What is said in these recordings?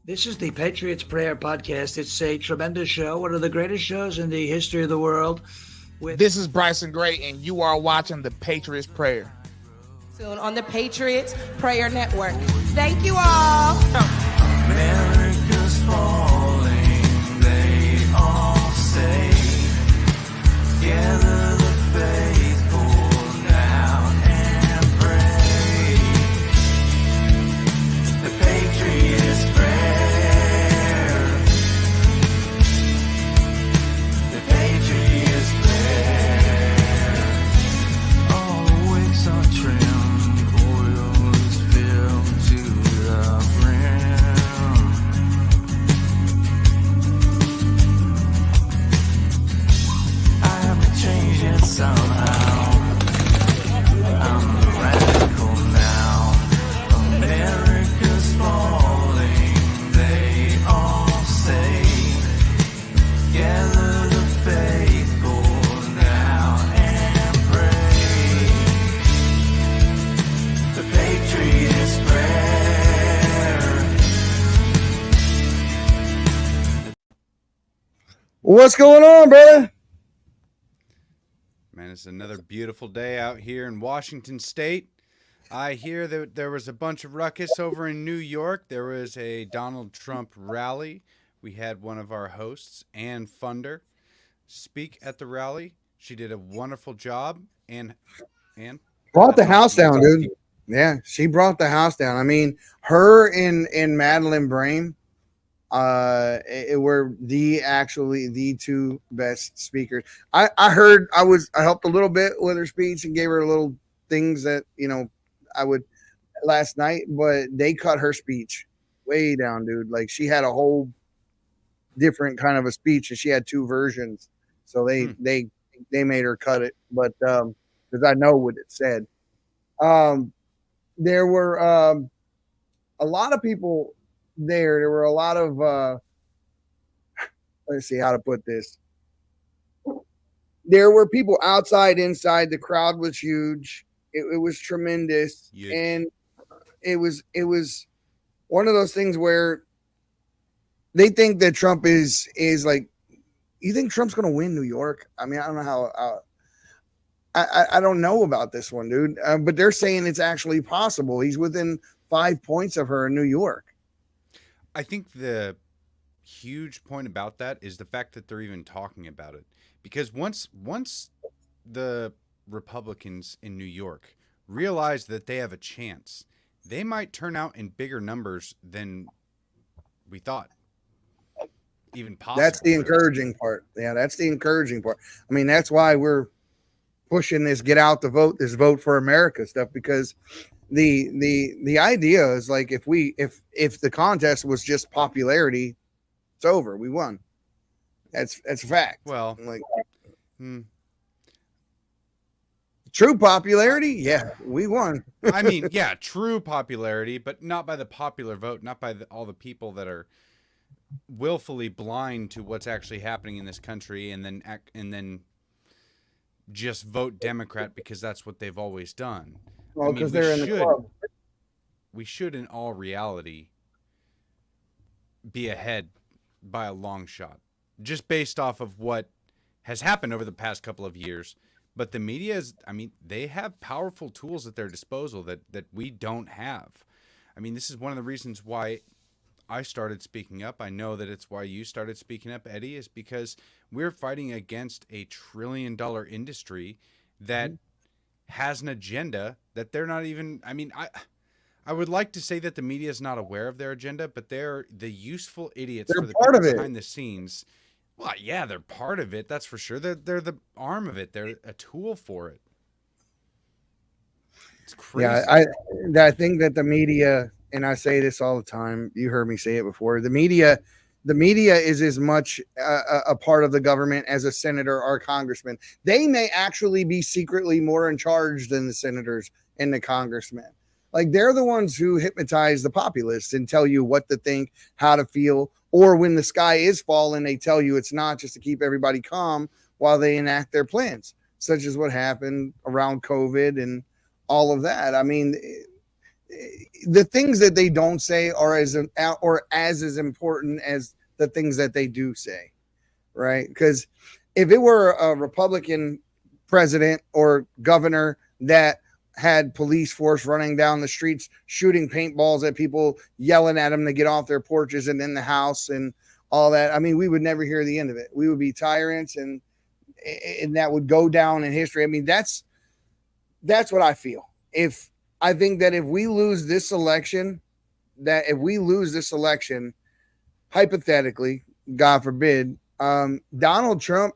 This is the Patriots Prayer Podcast. It's a tremendous show, one of the greatest shows in the history of the world. This is Bryson Gray, and you are watching the Patriots Prayer. Soon on the Patriots Prayer Network. Thank you all. America's falling, they all say. Gather the faithful now and pray. The Patriots Prayer. The Patriots Prayer. All the wicks are trimmed, oil is filled to the brim. I haven't changed yet somehow. I'm the radical now. America's falling, they all say. Gather the faithful now and pray. The Patriots Prayer. What's going on, brother? Man, it's another beautiful day out here in Washington State. I hear that there was a bunch of ruckus over in New York. There was a Donald Trump rally. We had one of our hosts, Ann Fundner, speak at the rally. She did a wonderful job. Ann? Brought the house down, dude. Yeah, she brought the house down. I mean, her and Madeline Brame were the two best speakers. I helped a little bit with her speech and gave her little things that, I would last night, but they cut her speech way down, dude. Like, she had a whole different kind of a speech and she had two versions. So they made her cut it, but because I know what it said. There were a lot of people there. There were a lot of let's see how to put this. There were people outside, inside. The crowd was huge. It was tremendous. Huge. And it was one of those things where they think that Trump is like, you think Trump's going to win New York? I mean, I don't know how. I don't know about this one, dude. But they're saying it's actually possible. He's within 5 points of her in New York. I think the huge point about that is the fact that they're even talking about it. Because once the Republicans in New York realize that they have a chance, they might turn out in bigger numbers than we thought. Even possible. That's the encouraging part. Yeah, that's the encouraging part. I mean, that's why we're pushing this get out the vote, this vote for America stuff, because the idea is like, if the contest was just popularity, it's over. We won. That's a fact. Well, like true popularity, yeah, we won. I mean, yeah, true popularity, but not by the popular vote, not by all the people that are willfully blind to what's actually happening in this country, and then just vote Democrat because that's what they've always done. Well, because they're in the club. We should, in all reality, be ahead by a long shot, just based off of what has happened over the past couple of years. But the media they have powerful tools at their disposal that we don't have. I mean, this is one of the reasons why I started speaking up. I know that it's why you started speaking up, Eddie, is because we're fighting against a $1 trillion industry that has an agenda that they're not even, I would like to say that the media is not aware of their agenda, but they're the useful idiots They're for the part people of it. behind the scenes. Well, yeah, they're part of it. That's for sure. They're the arm of it. They're a tool for it. It's crazy. Yeah, I think that the media, and I say this all the time, you heard me say it before, the media is as much a part of the government as a senator or a congressman. They may actually be secretly more in charge than the senators and the congressmen. Like, they're the ones who hypnotize the populace and tell you what to think, how to feel, or when the sky is falling, they tell you it's not, just to keep everybody calm while they enact their plans, such as what happened around COVID and all of that. I mean, the things that they don't say are as important as the things that they do say, right? Because if it were a Republican president or governor that had police force running down the streets, shooting paintballs at people, yelling at them to get off their porches and in the house and all that, I mean, we would never hear the end of it. We would be tyrants, and that would go down in history. I mean, that's what I feel. I think that if we lose this election, hypothetically, God forbid, Donald Trump,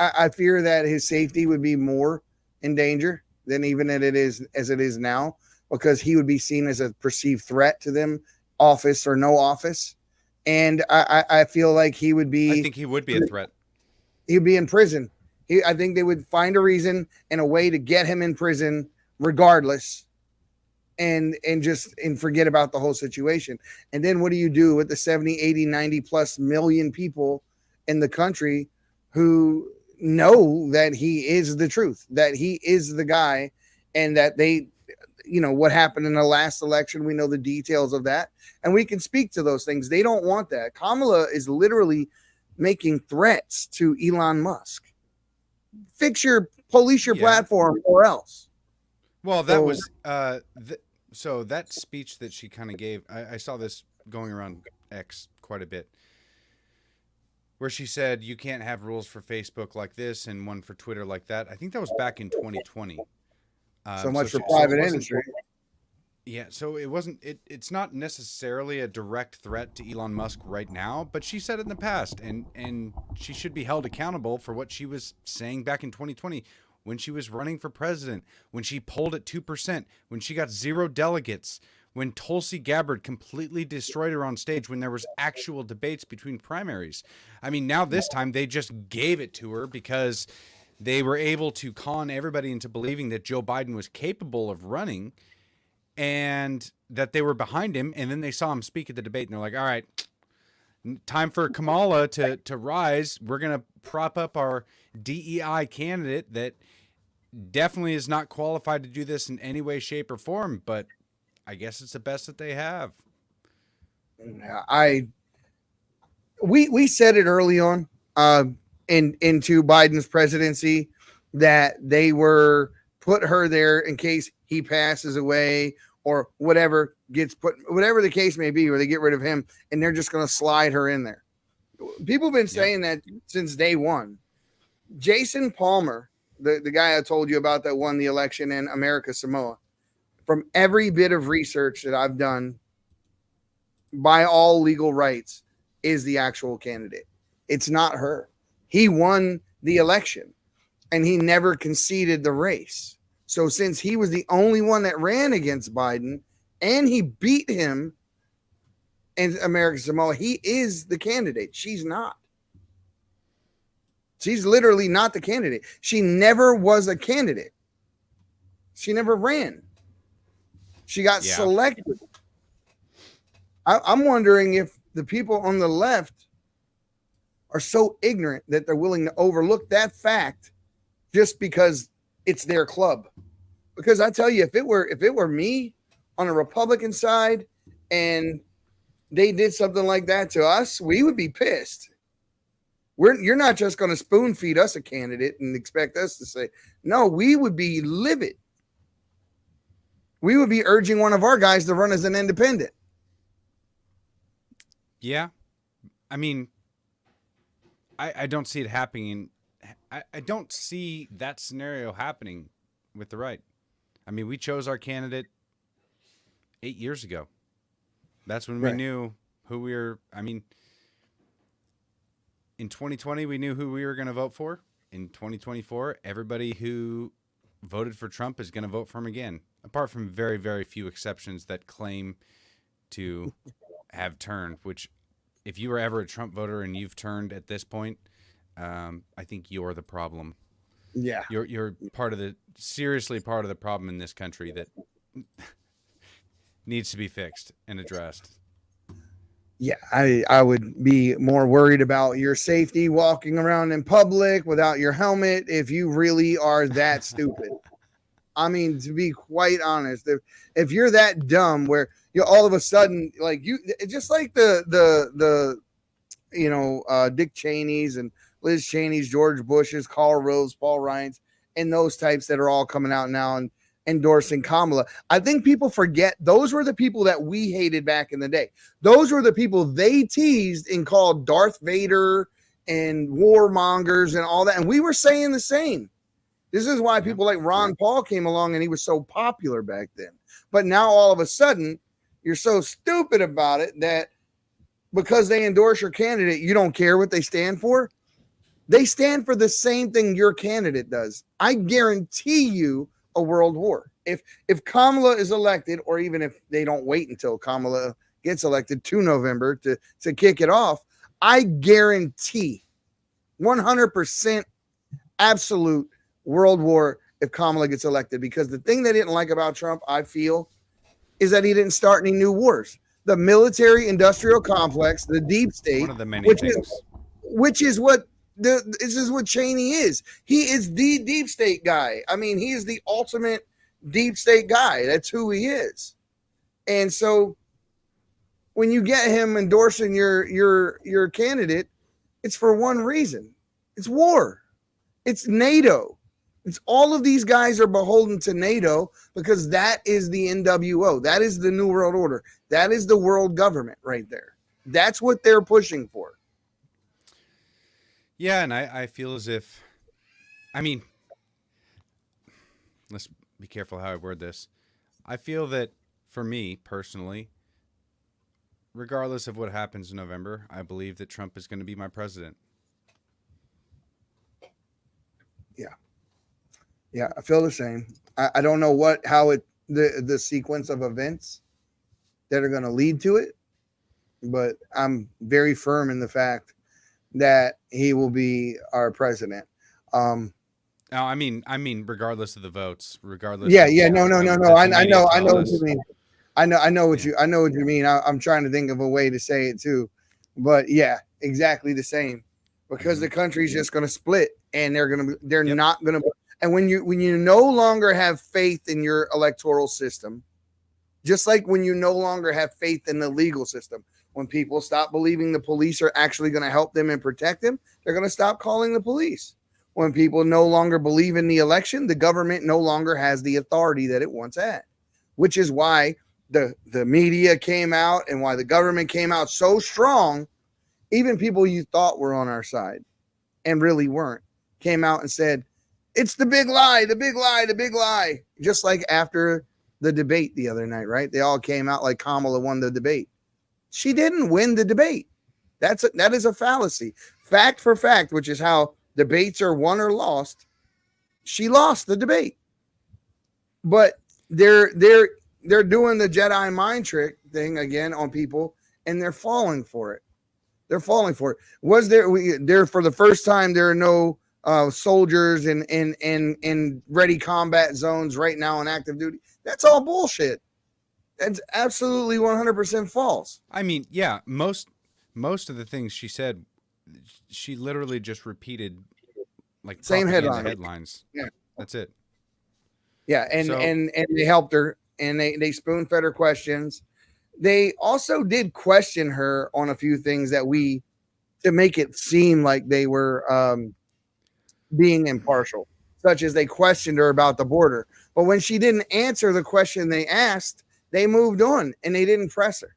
I fear that his safety would be more in danger than even as it is now, because he would be seen as a perceived threat to them, office or no office. And I feel like he would be. I think he would be a threat. He'd be in prison. I think they would find a reason and a way to get him in prison regardless, and forget about the whole situation. And then what do you do with the 70, 80, 90 plus million people in the country who know that he is the truth, that he is the guy, and that they, what happened in the last election, we know the details of that, and we can speak to those things. They don't want that. Kamala is literally making threats to Elon Musk. Police your platform or else. Well, that was so that speech that she kind of gave, I saw this going around X quite a bit, where she said you can't have rules for Facebook like this and one for Twitter like that. I think that was back in 2020. So much for private industry. Yeah, so it wasn't. It's not necessarily a direct threat to Elon Musk right now, but she said it in the past, and she should be held accountable for what she was saying back in 2020 when she was running for president, when she polled at 2%, when she got 0 delegates, when Tulsi Gabbard completely destroyed her on stage, when there was actual debates between primaries. I mean, now this time they just gave it to her because they were able to con everybody into believing that Joe Biden was capable of running, and that they were behind him. And then they saw him speak at the debate, and they're like, all right, time for Kamala to rise. We're going to prop up our DEI candidate that definitely is not qualified to do this in any way, shape, or form, but I guess it's the best that they have. We said it early on into Biden's presidency that they were put her there in case he passes away or whatever the case may be, or they get rid of him, and they're just going to slide her in there. People have been saying that since day one. Jason Palmer, the guy I told you about that won the election in America Samoa, from every bit of research that I've done, by all legal rights, is the actual candidate. It's not her. He won the election, and he never conceded the race. So since he was the only one that ran against Biden, and he beat him in America Samoa, he is the candidate. She's not. She's literally not the candidate. She never was a candidate. She never ran. She got selected. I'm wondering if the people on the left are so ignorant that they're willing to overlook that fact just because it's their club. Because I tell you, if it were me on a Republican side and they did something like that to us, we would be pissed. You're not just going to spoon feed us a candidate and expect us to say, no, we would be livid. We would be urging one of our guys to run as an independent. Yeah. I mean, I don't see it happening. I don't see that scenario happening with the right. I mean, we chose our candidate 8 years ago. That's when we knew who we were. I mean, in 2020, we knew who we were going to vote for. In 2024, everybody who voted for Trump is going to vote for him again, apart from very, very few exceptions that claim to have turned, which if you were ever a Trump voter and you've turned at this point, I think you're the problem. Yeah. You're seriously part of the problem in this country that needs to be fixed and addressed. Yeah, I would be more worried about your safety walking around in public without your helmet if you really are that stupid. I mean, to be quite honest, if you're that dumb where you all of a sudden like you just like the Dick Cheney's and Liz Cheney's, George Bush's, Karl Rove's, Paul Ryan's, and those types that are all coming out now and endorsing Kamala. I think people forget those were the people that we hated back in the day. Those were the people they teased and called Darth Vader and warmongers and all that. And we were saying the same. This is why people like Ron Paul came along and he was so popular back then. But now all of a sudden, you're so stupid about it that because they endorse your candidate, you don't care what they stand for. They stand for the same thing your candidate does. I guarantee you a world war. If Kamala is elected, or even if they don't wait until Kamala gets elected to November to kick it off, I guarantee 100% absolute world war if Kamala gets elected. Because the thing they didn't like about Trump, I feel, is that he didn't start any new wars. The military industrial complex, the deep state, One of the many things. Which is what this is what Cheney is. He is the deep state guy. I mean, he is the ultimate deep state guy. That's who he is. And so when you get him endorsing your candidate, it's for one reason. It's war. It's NATO. It's all of these guys are beholden to NATO because that is the NWO. That is the New World Order. That is the world government right there. That's what they're pushing for. Yeah, and I feel as if, I mean, let's be careful how I word this. I feel that for me personally, regardless of what happens in November, I believe that Trump is going to be my president. Yeah, I feel the same. I don't know the sequence of events that are going to lead to it, but I'm very firm in the fact that he will be our president. No, I mean, regardless of the votes, regardless. Yeah, of no. I know what you mean. I know what you mean. I'm trying to think of a way to say it too, but yeah, exactly the same. Because the country's just going to split, and they're not going to. And when you no longer have faith in your electoral system, just like when you no longer have faith in the legal system, when people stop believing the police are actually going to help them and protect them, they're going to stop calling the police. When people no longer believe in the election, the government no longer has the authority that it once had, which is why the media came out and why the government came out so strong. Even people you thought were on our side and really weren't came out and said, it's the big lie, the big lie, the big lie. Just like after the debate the other night, right? They all came out like Kamala won the debate. She didn't win the debate. That is a fallacy. Fact for fact, which is how debates are won or lost. She lost the debate. But they're doing the Jedi mind trick thing again on people, and they're falling for it. They're falling for it. Was there for the first time there are no soldiers in ready combat zones right now on active duty? That's all bullshit. That's absolutely 100% false. I mean, yeah, most of the things she said, she literally just repeated like same headlines. Yeah, that's it. Yeah, and they helped her, and they spoon fed her questions. They also did question her on a few things to make it seem like they were being impartial, such as they questioned her about the border. But when she didn't answer the question they asked, they moved on and they didn't press her.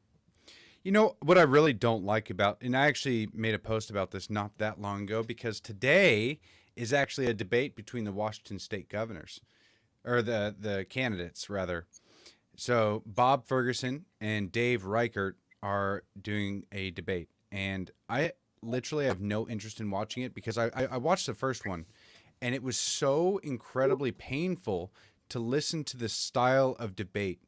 You know what I really don't like about, and I actually made a post about this not that long ago, because today is actually a debate between the Washington state governors, or the candidates rather. So Bob Ferguson and Dave Reichert are doing a debate, and I literally have no interest in watching it because I watched the first one, and it was so incredibly painful to listen to the style of debate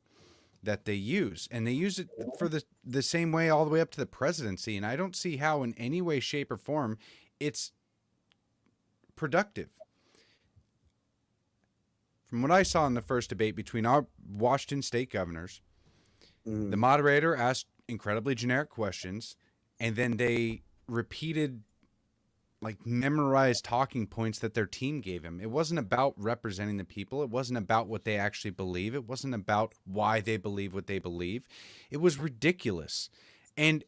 that they use, and they use it for the same way all the way up to the presidency, and I don't see how in any way, shape, or form it's productive. From what I saw in the first debate between our Washington state governors, the moderator asked incredibly generic questions, and then they repeated like memorized talking points that their team gave him. It wasn't about representing the people. It wasn't about what they actually believe. It wasn't about why they believe what they believe. It was ridiculous. And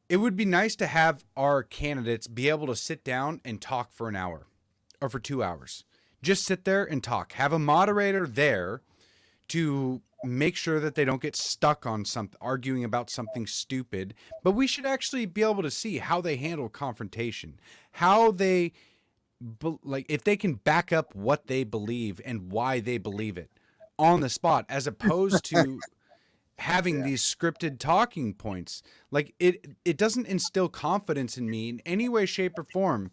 it would be nice to have our candidates be able to sit down and talk for an hour or for 2 hours. Just sit there and talk. Have a moderator there to make sure that they don't get stuck on something, arguing about something stupid. But we should actually be able to see how they handle confrontation, how they, like, if they can back up what they believe and why they believe it on the spot, as opposed to having these scripted talking points. Like, it doesn't instill confidence in me in any way, shape, or form.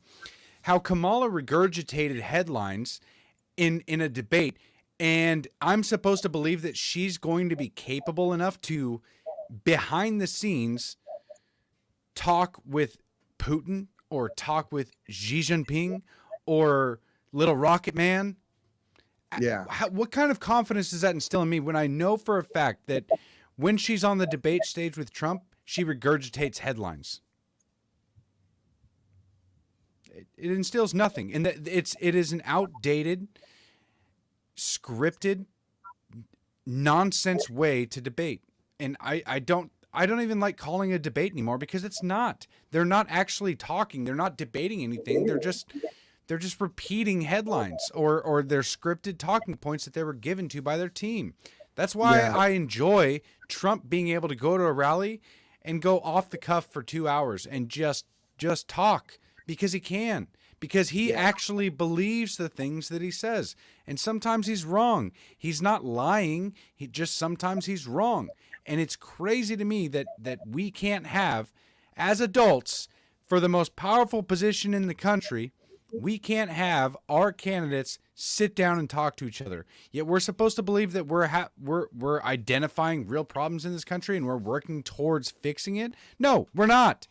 How Kamala regurgitated headlines in a debate, and I'm supposed to believe that she's going to be capable enough to, behind the scenes, talk with Putin or talk with Xi Jinping or Little Rocket Man. Yeah. What kind of confidence does that instill in me when I know for a fact that when she's on the debate stage with Trump, she regurgitates headlines? It instills nothing. And it is an outdated, scripted, nonsense way to debate. And I don't even like calling it a debate anymore, because it's not. They're not actually talking. They're not debating anything. They're just repeating headlines or their scripted talking points that they were given to by their team. That's why I enjoy Trump being able to go to a rally and go off the cuff for 2 hours and just talk, because he can. Because he actually believes the things that he says. And sometimes he's wrong. He's not lying. Sometimes he's wrong. And it's crazy to me that we can't have, as adults, for the most powerful position in the country, we can't have our candidates sit down and talk to each other. Yet we're supposed to believe that we're identifying real problems in this country and we're working towards fixing it. No, we're not.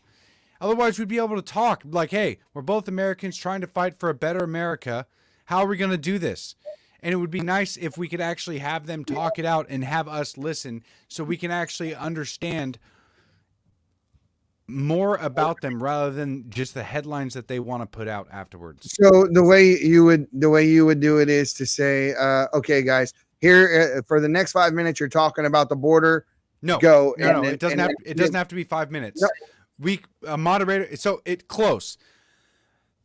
Otherwise, we'd be able to talk like, hey, we're both Americans trying to fight for a better America. How are we going to do this? And it would be nice if we could actually have them talk it out and have us listen, so we can actually understand more about them rather than just the headlines that they want to put out afterwards. So the way you would do it is to say, okay, guys, here for the next 5 minutes, you're talking about the border. No, it doesn't have to be 5 minutes. No. A moderator, so it close,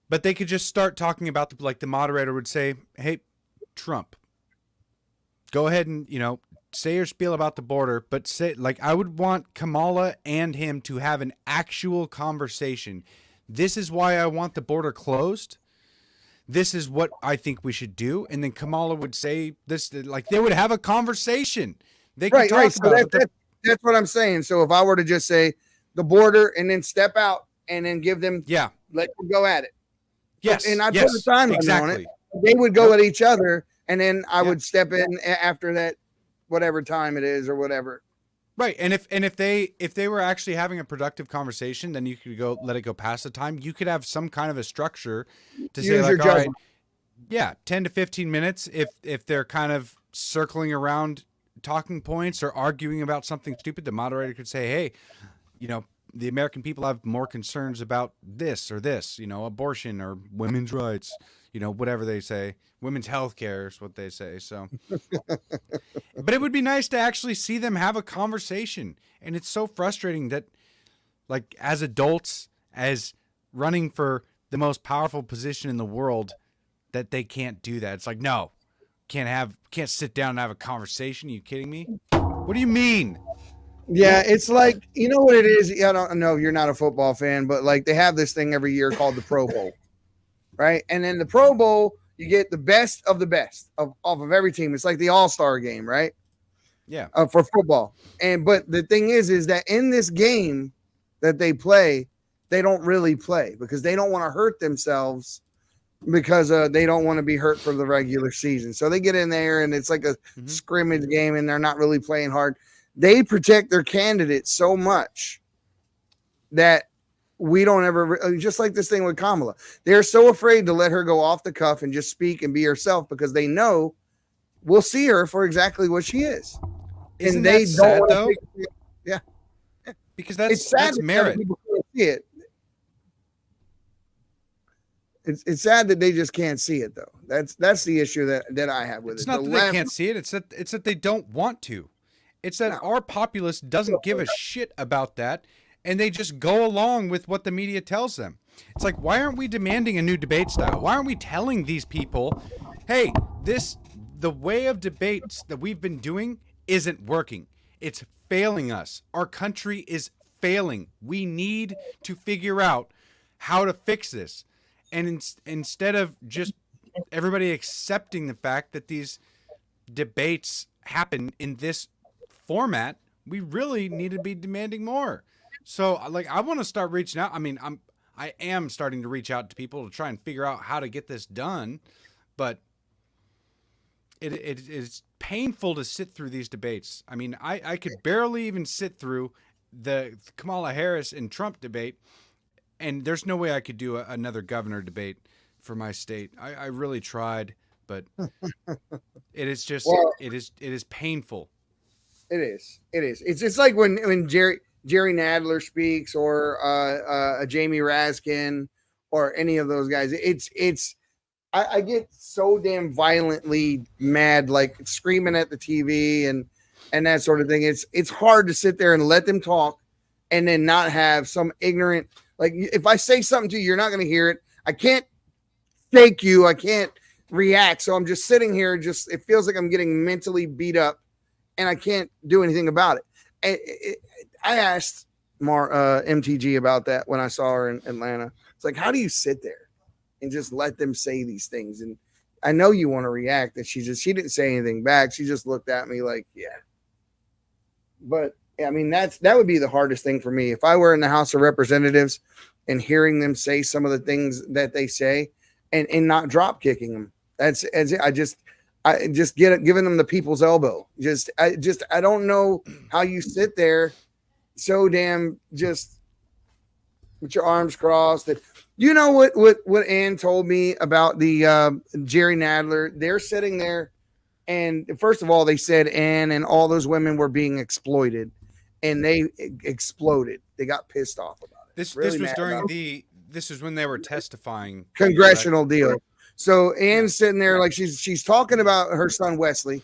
but they could just start talking about the moderator would say, hey, Trump, go ahead and, say your spiel about the border, but say, I would want Kamala and him to have an actual conversation. This is why I want the border closed. This is what I think we should do. And then Kamala would say this, they would have a conversation. They could talk about it. That's what I'm saying. So if I were to just say the border and then step out and then give them, let them go at it. Yes. And I put a timeline on it. They would go at each other, and then I would step in after that, whatever time it is or whatever. Right. And if they were actually having a productive conversation, then you could let it go past the time. You could have some kind of a structure to say, all right, 10 to 15 minutes. If they're kind of circling around talking points or arguing about something stupid, the moderator could say, hey, the American people have more concerns about this or this, abortion or women's rights, whatever they say. Women's health care is what they say. So, but it would be nice to actually see them have a conversation. And it's so frustrating that, as adults, as running for the most powerful position in the world, that they can't do that. It's no, can't sit down and have a conversation. Are you kidding me? What do you mean? Yeah, it's what it is. I don't know if you're not a football fan, but they have this thing every year called the Pro Bowl, right? And in the Pro Bowl, you get the best of the best off of every team. It's like the All-Star game, right? Yeah. For football. But the thing is that in this game that they play, they don't really play because they don't want to hurt themselves because they don't want to be hurt for the regular season. So they get in there and it's like a scrimmage game and they're not really playing hard. They protect their candidate so much that we don't ever, just like this thing with Kamala, they're so afraid to let her go off the cuff and just speak and be herself because they know we'll see her for exactly what she is. Isn't and they that don't sad, though? Yeah. Because that's merit. People see it. It's sad that they just can't see it though. That's the issue that I have with It's it. not The that they left- can't see it. It's that they don't want to. It's that our populace doesn't give a shit about that, and they just go along with what the media tells them. It's like, why aren't we demanding a new debate style? Why aren't we telling these people, hey, the way of debates that we've been doing isn't working. It's failing us. Our country is failing. We need to figure out how to fix this. And instead of just everybody accepting the fact that these debates happen in this format, we really need to be demanding more. So like, I want to start reaching out. I mean, I am starting to reach out to people to try and figure out how to get this done, but it's painful to sit through these debates. I mean, I could barely even sit through the Kamala Harris and Trump debate, and there's no way I could do another governor debate for my state. I really tried, but it is just, it is painful. It is. It's just like when Jerry Nadler speaks, or a Jamie Raskin, or any of those guys. I get so damn violently mad, like screaming at the TV and that sort of thing. It's hard to sit there and let them talk, and then not have some ignorant, like, if I say something to you, you're not going to hear it. I can't fake you. I can't react. So I'm just sitting here. It feels like I'm getting mentally beat up, and I can't do anything about it. I asked MTG about that when I saw her in Atlanta. It's like, how do you sit there and just let them say these things? And I know you want to react, and she didn't say anything back. She just looked at me like, yeah. But I mean, that would be the hardest thing for me. If I were in the House of Representatives and hearing them say some of the things that they say, and not drop kicking them. I just giving them the people's elbow. I don't know how you sit there so damn just with your arms crossed. That, you know what Ann told me about the Jerry Nadler. They're sitting there, and first of all, they said Ann and all those women were being exploited, and they exploded. They got pissed off about it. This was during this is when they were testifying. Congressional deal. So Ann's sitting there like she's talking about her son Wesley,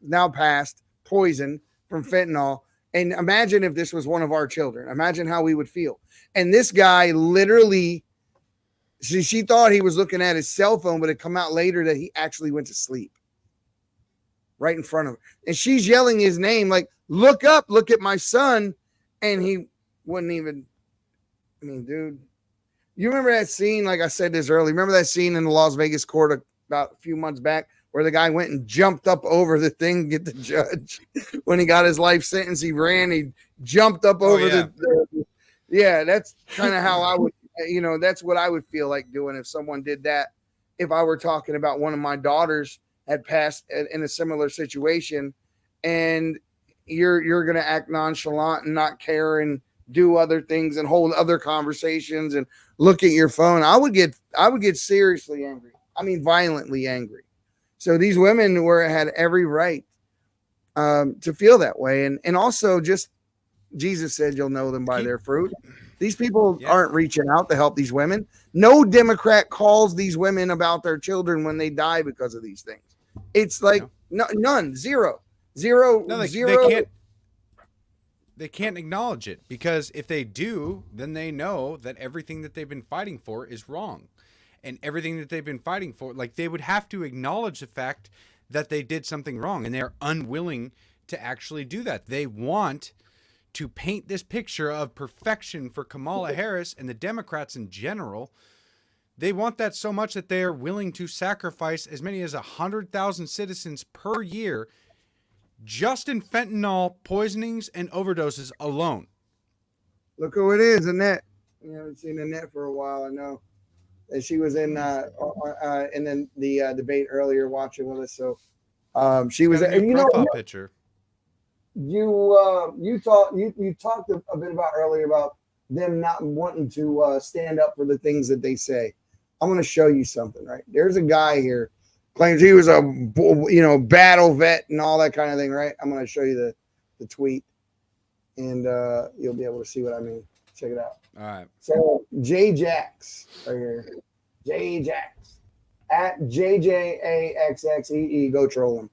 now passed, poisoned from fentanyl. And imagine if this was one of our children. Imagine how we would feel. And this guy literally, she thought he was looking at his cell phone, but it come out later that he actually went to sleep right in front of her. And she's yelling his name like, look up, look at my son. And he wouldn't even, I mean, dude, you remember that scene? Like I said this earlier, remember that scene in the Las Vegas court about a few months back where the guy went and jumped up over the thing to get the judge when he got his life sentence? He jumped up over the that's kind of how I would, that's what I would feel like doing if someone did that. If I were talking about one of my daughters had passed in a similar situation, and you're going to act nonchalant and not care and do other things and hold other conversations and look at your phone, I would get seriously angry. I mean, violently angry. So these women had every right to feel that way. And also, just Jesus said, you'll know them by their fruit. These people aren't reaching out to help these women. No Democrat calls these women about their children when they die because of these things. It's like none, zero. No, zero. They can't acknowledge it, because if they do, then they know that everything that they've been fighting for is wrong. And everything that they've been fighting for, like, they would have to acknowledge the fact that they did something wrong, and they're unwilling to actually do that. They want to paint this picture of perfection for Kamala Harris and the Democrats in general. They want that so much that they are willing to sacrifice as many as 100,000 citizens per year just in fentanyl poisonings and overdoses alone. Look who it is, Annette. You haven't seen Annette for a while, I know. And she was in the debate earlier watching with us. So she was, profile picture. You talked a bit about earlier about them not wanting to stand up for the things that they say. I'm going to show you something, right? There's a guy here claims he was a battle vet and all that kind of thing, right? I'm going to show you the tweet, and you'll be able to see what I mean. Check it out. All right. So Jay Jacks right here. Jax at JJAXXEE. Go troll him.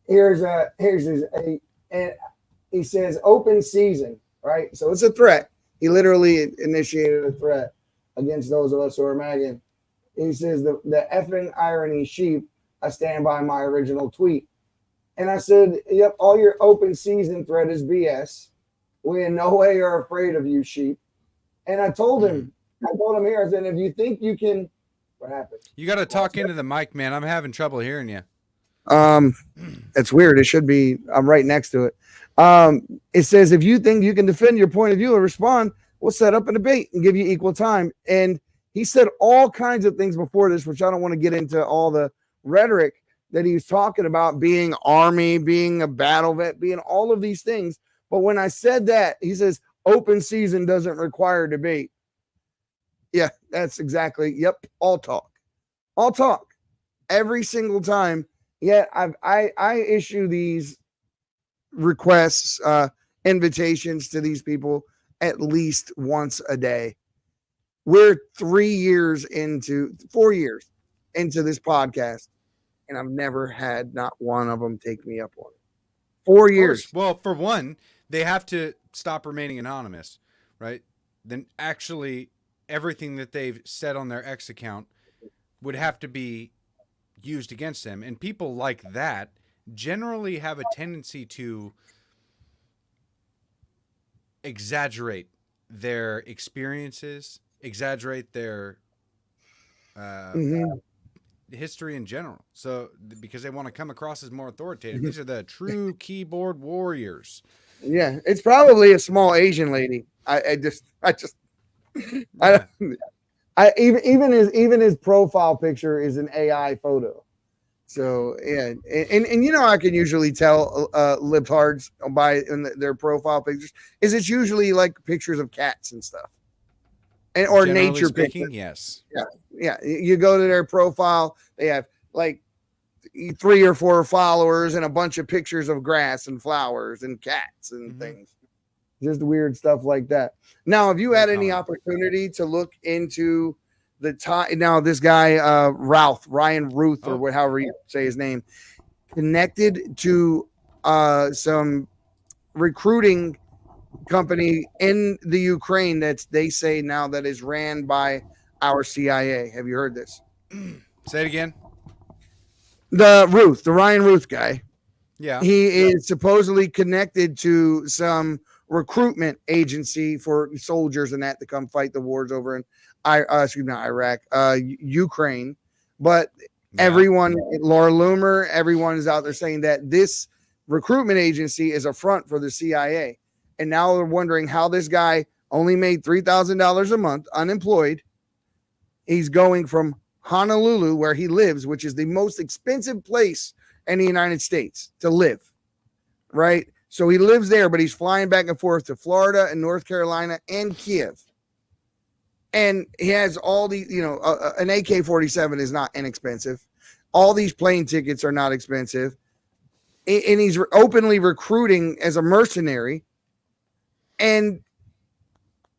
Here's his and he says open season, right? So it's a threat. He literally initiated a threat against those of us who are MAGA. He says the effing irony sheep. I stand by my original tweet. And I said, yep, all your open season threat is BS. We in no way are afraid of you, sheep. And I told him here, I said, if you think you can, what happened? You got to talk into the mic, man. I'm having trouble hearing you. It's weird. It should be, I'm right next to it. It says, if you think you can defend your point of view or respond, we'll set up a debate and give you equal time. And he said all kinds of things before this, which I don't want to get into all the rhetoric that he's talking about, being Army, being a battle vet, being all of these things. But when I said that, he says, open season doesn't require debate. Yeah, that's exactly. Yep. All talk every single time. Yeah. I issue these requests, invitations to these people at least once a day. We're 4 years into this podcast, and I've never had not one of them take me up on it. 4 years. Well, for one, they have to stop remaining anonymous, right? Then actually everything that they've said on their X account would have to be used against them. And people like that generally have a tendency to exaggerate their experiences, exaggerate their history in general. So because they want to come across as more authoritative. These are the true keyboard warriors. Yeah, it's probably a small Asian lady. Even his profile picture is an AI photo. So yeah, and you know, I can usually tell libtards by their profile pictures is it's usually like pictures of cats and stuff, and or Generally nature speaking, pictures. yes. Yeah. You go to their profile, they have like 3 or 4 followers and a bunch of pictures of grass and flowers and cats and things. Just weird stuff like that. Now, have you had any opportunity to look into the time? Now, this guy, Ryan Ruth, or however you say his name, connected to some recruiting company in the Ukraine that's they say now that is ran by our CIA. Have you heard this? Say it again. The Ryan Ruth guy. Yeah. He is supposedly connected to some recruitment agency for soldiers and that to come fight the wars over in Iraq, Ukraine. But everyone, Laura Loomer, everyone is out there saying that this recruitment agency is a front for the CIA. And now they're wondering how this guy only made $3,000 a month, unemployed. He's going from Honolulu, where he lives, which is the most expensive place in the United States to live, right? So he lives there, but he's flying back and forth to Florida and North Carolina and Kiev. And he has all these, an AK-47 is not inexpensive. All these plane tickets are not expensive. And he's openly recruiting as a mercenary. And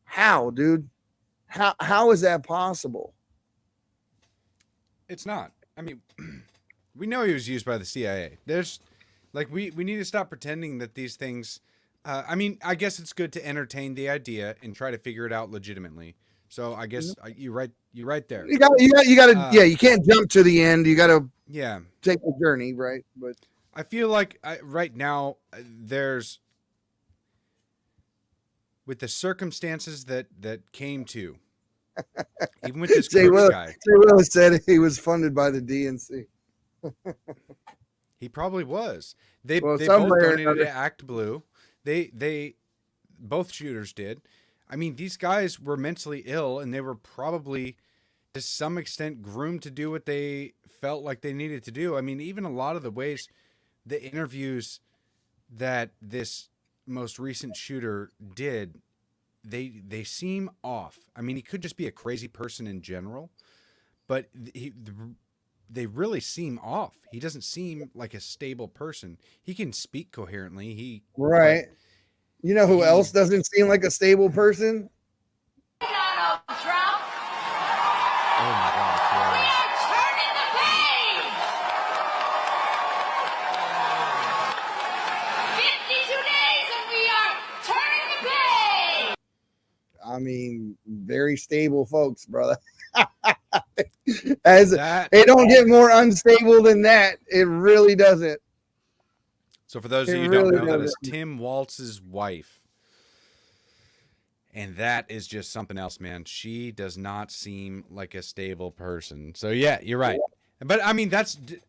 how, dude? How is that possible? It's not. I mean, we know he was used by the CIA. There's like, we need to stop pretending that these things, I mean, I guess it's good to entertain the idea and try to figure it out legitimately. So I guess you're right there. You got to, you can't jump to the end. You got to, take the journey, right? But I feel like right now there's, with the circumstances that came to, even with this guy. Jay Willis said he was funded by the DNC. He probably was. They both donated to Act Blue. They both shooters did. I mean, these guys were mentally ill, and they were probably to some extent groomed to do what they felt like they needed to do. I mean, even a lot of the ways, the interviews that this most recent shooter did, they seem off. I mean, he could just be a crazy person in general, but they really seem off. He doesn't seem like a stable person. He can speak coherently. Right. You know who else doesn't seem like a stable person? Donald Trump. very stable folks, brother. As That- it don't get more unstable than that. It really doesn't. So for those of It you who don't really know, that is doesn't. Tim Waltz's wife. And that is just something else, man. She does not seem like a stable person. So yeah, you're right. But I mean,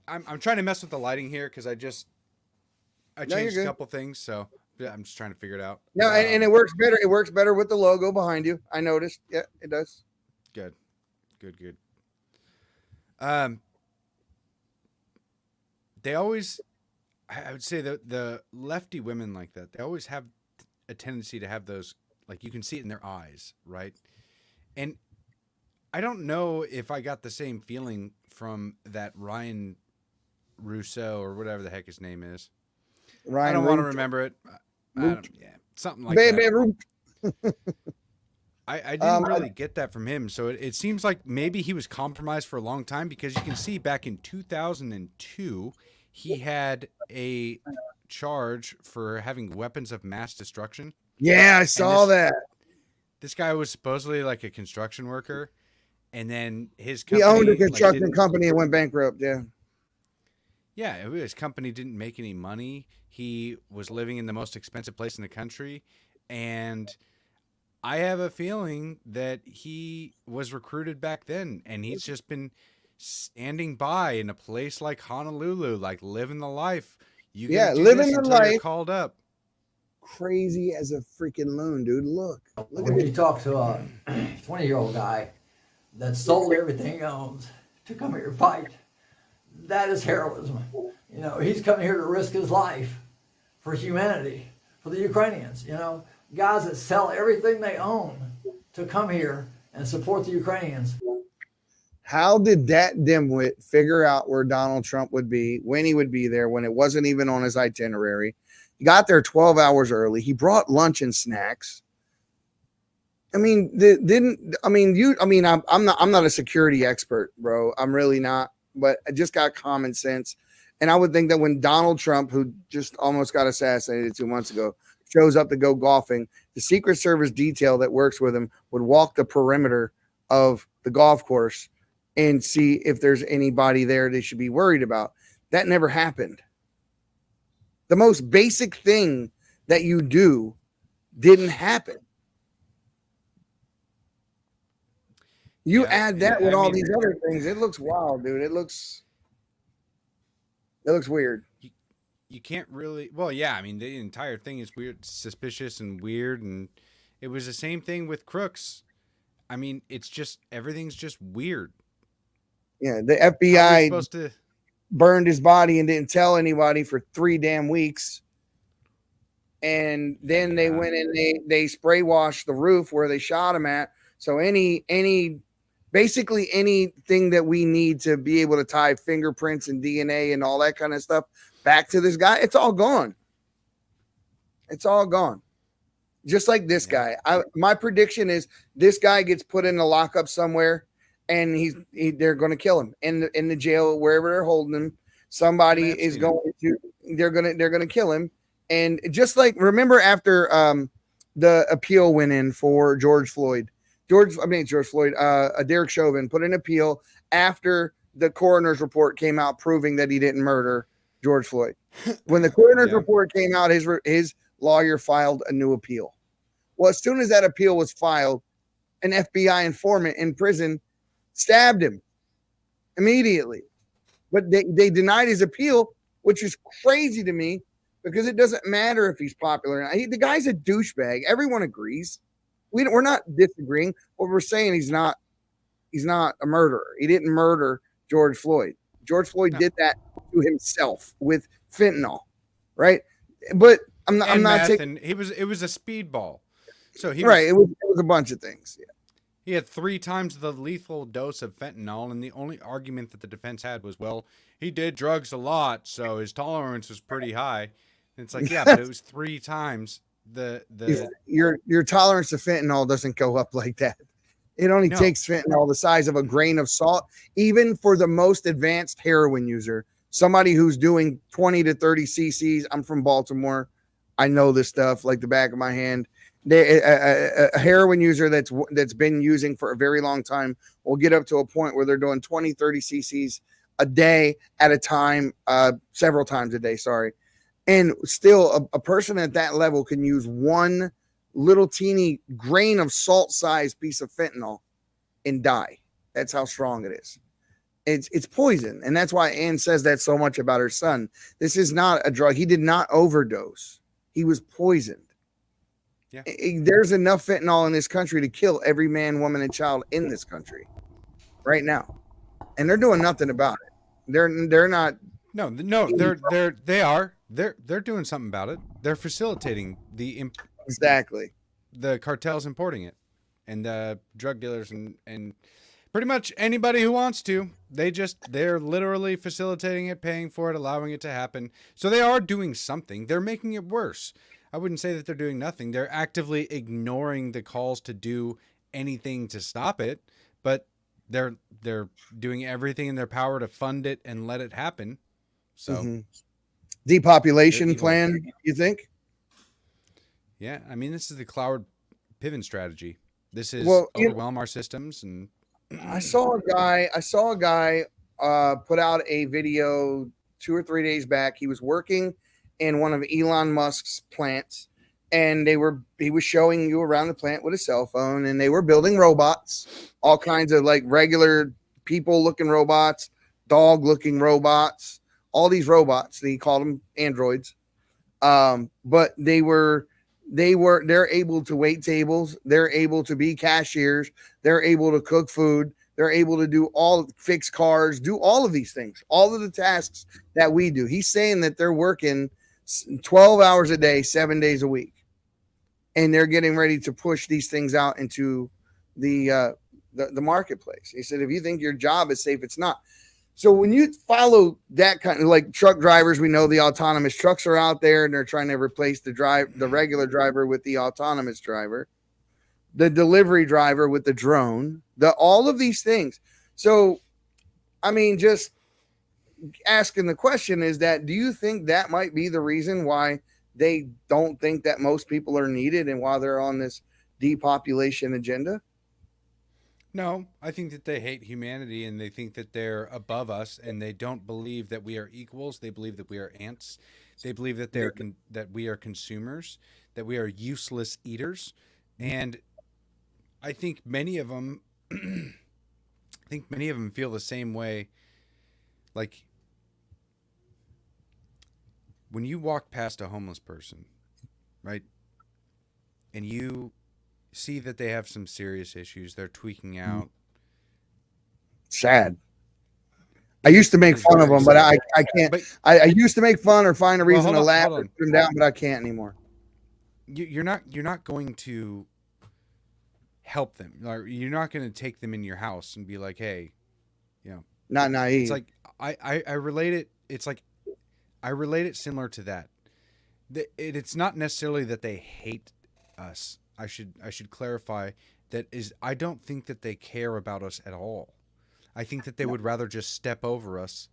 I'm trying to mess with the lighting here because I No, you're changed a good. couple things. So yeah, I'm just trying to figure it out. No, and it works better. It works better with the logo behind you. I noticed. Yeah, it does. Good. They always, I would say that the lefty women like that, they always have a tendency to have those, like you can see it in their eyes, right? And I don't know if I got the same feeling from that Ryan Rousseau or whatever the heck his name is. Ryan I don't want to Root. remember it. Yeah, something like Baby that. Root. I didn't really get that from him. So it seems like maybe he was compromised for a long time because you can see back in 2002, he had a charge for having weapons of mass destruction. Yeah, I saw that. This guy was supposedly like a construction worker, and then his He company owned a like, construction didn't- company and went bankrupt. Yeah. Yeah, his company didn't make any money. He was living in the most expensive place in the country, and I have a feeling that he was recruited back then, and he's just been standing by in a place like Honolulu, like living the life. You Yeah, gotta do living this the until you're life. called up. Crazy as a freaking loon, dude. Look at When this. you talk to a 20-year-old guy that sold everything he owns to come here to fight, that is heroism. You know, he's coming here to risk his life for humanity, for the Ukrainians. You know, guys that sell everything they own to come here and support the Ukrainians. How did that dimwit figure out where Donald Trump would be, when he would be there, when it wasn't even on his itinerary? He got there 12 hours early. He brought lunch and snacks. I mean, I'm not a security expert, bro. I'm really not, but I just got common sense. And I would think that when Donald Trump, who just almost got assassinated 2 months ago, shows up to go golfing, the Secret Service detail that works with him would walk the perimeter of the golf course and see if there's anybody there they should be worried about. That never happened. The most basic thing that you do didn't happen. You Yeah, add that yeah, with I all mean- these other things, it looks wild, dude. It looks weird. You can't really. Well, yeah. I mean, the entire thing is weird, suspicious, and weird. And it was the same thing with Crooks. I mean, it's just everything's just weird. Yeah, the How are we FBI supposed to? burned his body and didn't tell anybody for 3 damn weeks. And then they went and they spray washed the roof where they shot him at. So basically anything that we need to be able to tie fingerprints and DNA and all that kind of stuff back to this guy, it's all gone. It's all gone. Just like this guy. My prediction is this guy gets put in a lockup somewhere, and they're going to kill him in the jail, wherever they're holding him. Somebody is going to they're going to kill him. And just like, remember after the appeal went in for Derek Chauvin put an appeal after the coroner's report came out proving that he didn't murder George Floyd. When the coroner's report came out, his lawyer filed a new appeal. Well, as soon as that appeal was filed, an FBI informant in prison stabbed him immediately. But they denied his appeal, which is crazy to me because it doesn't matter if he's popular. The guy's a douchebag. Everyone agrees. We're not disagreeing. What we're saying, he's not a murderer. He didn't murder George Floyd. George Floyd did that to himself with fentanyl, right? But I'm not taking. It was a speedball. So he Right. It was a bunch of things. Yeah. He had 3 times the lethal dose of fentanyl, and the only argument that the defense had was, well, he did drugs a lot, so his tolerance was pretty high. And it's like, yeah, but it was 3 times the Your tolerance to fentanyl doesn't go up like that. It only takes fentanyl the size of a grain of salt, even for the most advanced heroin user, somebody who's doing 20 to 30 cc's. I'm from Baltimore. I know this stuff like the back of my hand. A heroin user that's been using for a very long time will get up to a point where they're doing 20, 30 cc's a day at a time, several times a day. Sorry. And still a person at that level can use one little teeny grain of salt sized piece of fentanyl and die. That's how strong it is. It's poison. And that's why Ann says that so much about her son. This is not a drug. He did not overdose. He was poisoned. Yeah. There's enough fentanyl in this country to kill every man, woman, and child in this country right now. And they're doing nothing about it. They're not. No, they are. They're doing something about it. They're facilitating exactly the cartels importing it, and the drug dealers and pretty much anybody who wants to. They're literally facilitating it, paying for it, allowing it to happen. So they are doing something. They're making it worse. I wouldn't say that they're doing nothing. They're actively ignoring the calls to do anything to stop it, but they're doing everything in their power to fund it and let it happen. So depopulation plan, you think? Yeah, I mean, this is the Cloward Piven strategy. This is overwhelm our systems. And I saw a guy put out a video 2 or 3 days back. He was working in one of Elon Musk's plants, and he was showing you around the plant with a cell phone, and they were building robots, all kinds of like regular people looking robots, dog looking robots, all these robots. He called them androids. But they're able to wait tables. They're able to be cashiers. They're able to cook food. They're able to fix cars, do all of these things, all of the tasks that we do. He's saying that they're working 12 hours a day, 7 days a week. And they're getting ready to push these things out into the marketplace. He said, if you think your job is safe, it's not. So when you follow that kind of like truck drivers, we know the autonomous trucks are out there and they're trying to replace the regular driver with the autonomous driver, the delivery driver with the drone, all of these things. So, I mean, just asking the question is that, do you think that might be the reason why they don't think that most people are needed and why they're on this depopulation agenda? No, I think that they hate humanity and they think that they're above us, and they don't believe that we are equals. They believe that we are ants. They believe that that we are consumers, that we are useless eaters. And I think many of them feel the same way. Like when you walk past a homeless person, right? And you see that they have some serious issues, they're tweaking out. Sad. I used to make fun of them, but I can't. I used to make fun or find a reason to laugh or put them down, but I can't anymore. You're not going to help them. You're not going to take them in your house and be like, hey, not naive. It's like I relate it. It's like I relate it similar to that. It's not necessarily that they hate us. I should clarify that I don't think that they care about us at all. I think that they would rather just step over us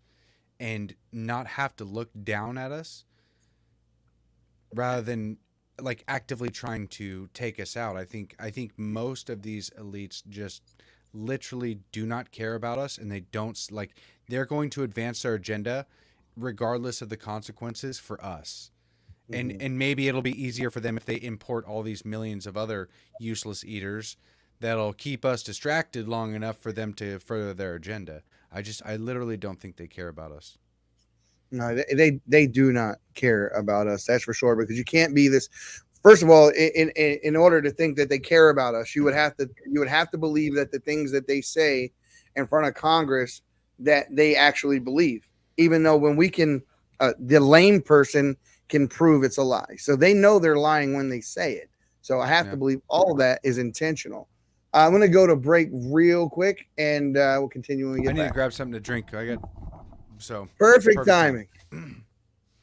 and not have to look down at us rather than like actively trying to take us out. I think most of these elites just literally do not care about us, and they're going to advance their agenda regardless of the consequences for us. Mm-hmm. And maybe it'll be easier for them if they import all these millions of other useless eaters that'll keep us distracted long enough for them to further their agenda. I literally don't think they care about us. No, they do not care about us. That's for sure. Because you can't be this. First of all, in order to think that they care about us, you would have to believe that the things that they say in front of Congress that they actually believe. Even though when we can, the lame person can prove it's a lie. So they know they're lying when they say it. So I have to believe all of that is intentional. I'm going to go to break real quick, and we'll continue when we get back. I need to grab something to drink. Perfect timing.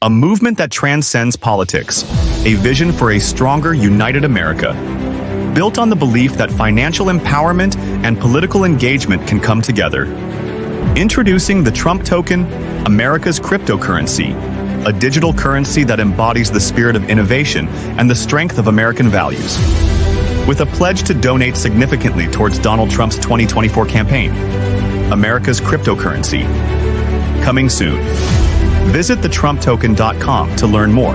A movement that transcends politics. A vision for a stronger, united America. Built on the belief that financial empowerment and political engagement can come together. Introducing the Trump token, America's cryptocurrency. a digital currency that embodies the spirit of innovation and the strength of American values. With a pledge to donate significantly towards Donald Trump's 2024 campaign, America's cryptocurrency. Coming soon. Visit thetrumptoken.com to learn more.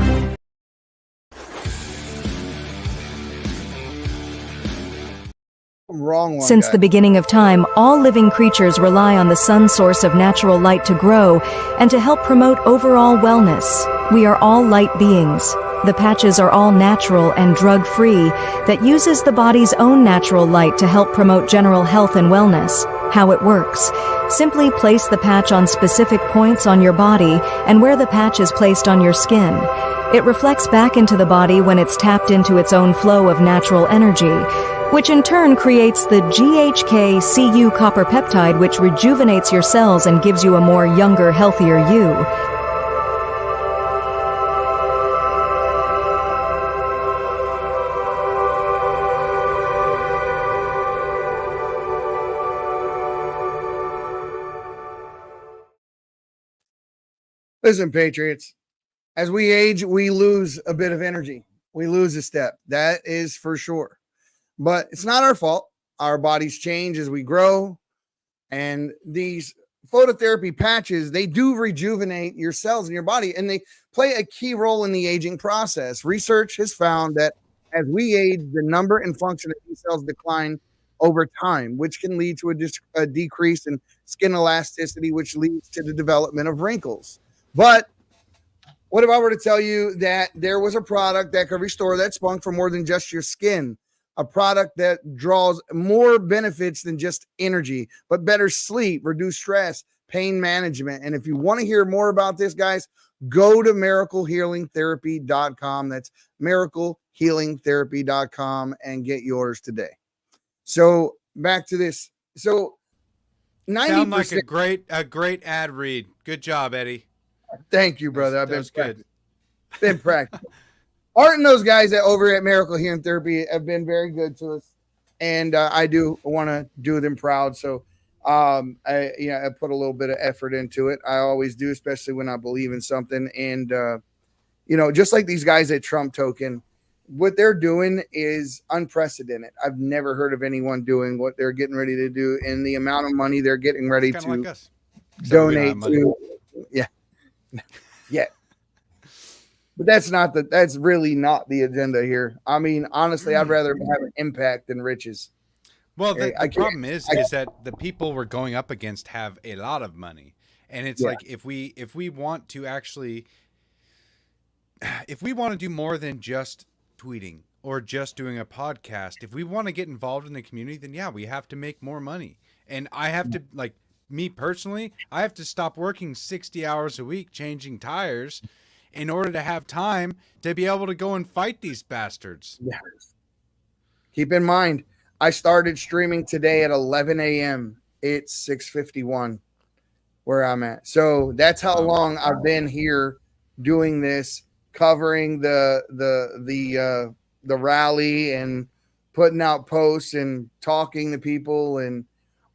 Wrong one. Since the beginning of time, all living creatures rely on the sun's source of natural light to grow and to help promote overall wellness. We are all light beings. The patches are all natural and drug-free that uses the body's own natural light to help promote general health and wellness. How it works. Simply place the patch on specific points on your body and where the patch is placed on your skin. It reflects back into the body when it's tapped into its own flow of natural energy, which in turn creates the GHK-Cu copper peptide, which rejuvenates your cells and gives you a more younger, healthier you. Listen, Patriots, as we age, we lose a bit of energy. We lose a step. That is for sure. But it's not our fault. Our bodies change as we grow. And these phototherapy patches, they do rejuvenate your cells in your body, and they play a key role in the aging process. Research has found that as we age, the number and function of these cells decline over time, which can lead to a decrease in skin elasticity, which leads to the development of wrinkles. But what if I were to tell you that there was a product that could restore that spunk for more than just your skin? A product that draws more benefits than just energy, but better sleep, reduce stress, pain management. And if you want to hear more about this, guys, go to miraclehealingtherapy.com. That's miraclehealingtherapy.com and get yours today. So back to this. So 90%. Sound like a great ad read. Good job, Eddie. Thank you, brother. That was good. Been practicing. Art and those guys that over at Miracle Healing Therapy have been very good to us, and I do want to do them proud. So, I put a little bit of effort into it. I always do, especially when I believe in something. And just like these guys at Trump Token, what they're doing is unprecedented. I've never heard of anyone doing what they're getting ready to do, and the amount of money they're getting ready to like us. donate to. Yeah. But that's really not the agenda here. I mean, honestly, I'd rather have an impact than riches. Well, the problem is that the people we're going up against have a lot of money. And it's like, if we want to actually, if we want to do more than just tweeting or just doing a podcast, if we want to get involved in the community, then yeah, we have to make more money. And I have to, like, me personally, I have to stop working 60 hours a week changing tires in order to have time to be able to go and fight these bastards. Yeah. Keep in mind, I started streaming today at 11 a.m. It's 6:51 where I'm at. So that's how long I've been here doing this, covering the rally and putting out posts and talking to people. And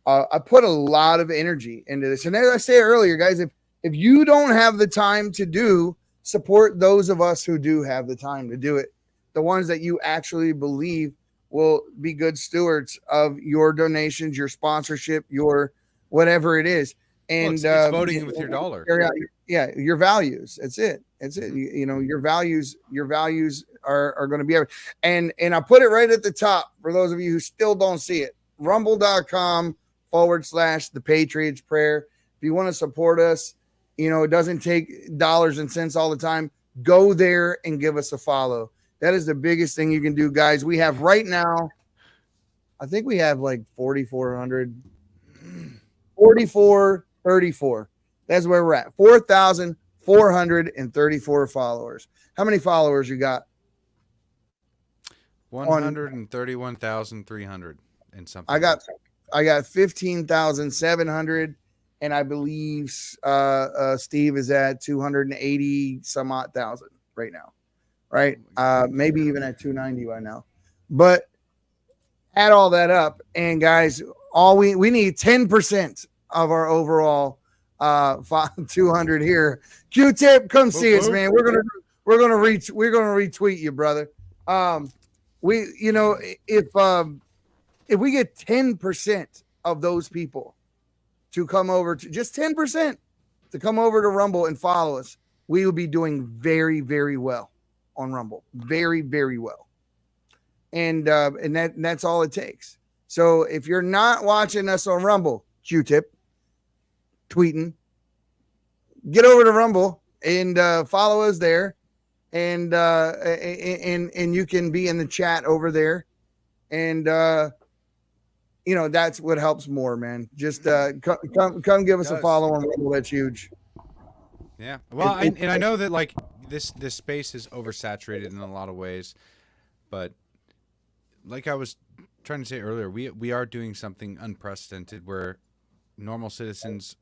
I put a lot of energy into this. And as I said earlier, guys, if you don't have the time to do, support those of us who do have the time to do it. The ones that you actually believe will be good stewards of your donations, your sponsorship, your whatever it is. And it's voting with your dollar. Your values. That's it. Your values are going to be everything. And I put it right at the top for those of you who still don't see it. Rumble.com/the Patriots Prayer. If you want to support us, it doesn't take dollars and cents all the time. Go there and give us a follow. That is the biggest thing you can do, guys. We have right now, I think we have like 4,434. That's where we're at. 4,434 followers. How many followers you got? 131,300 and something. I got 15,700. And I believe Steve is at 280 some odd thousand right now, right? Maybe even at 290 by now. But add all that up, and guys, we need 10% of our overall 200 here. Q-Tip, come see us, man. We're gonna retweet you, brother. If we get 10% of those people to come over to just 10% to come over to Rumble and follow us, we will be doing very, very well on Rumble. Very, very well. And that's all it takes. So if you're not watching us on Rumble, Q-Tip, tweeting, get over to Rumble and follow us there. And you can be in the chat over there. And that's what helps more, man. Just come give us a follow on Rumble. That's huge. Yeah. Well, and I know that like this space is oversaturated in a lot of ways, but like I was trying to say earlier, we are doing something unprecedented where normal citizens,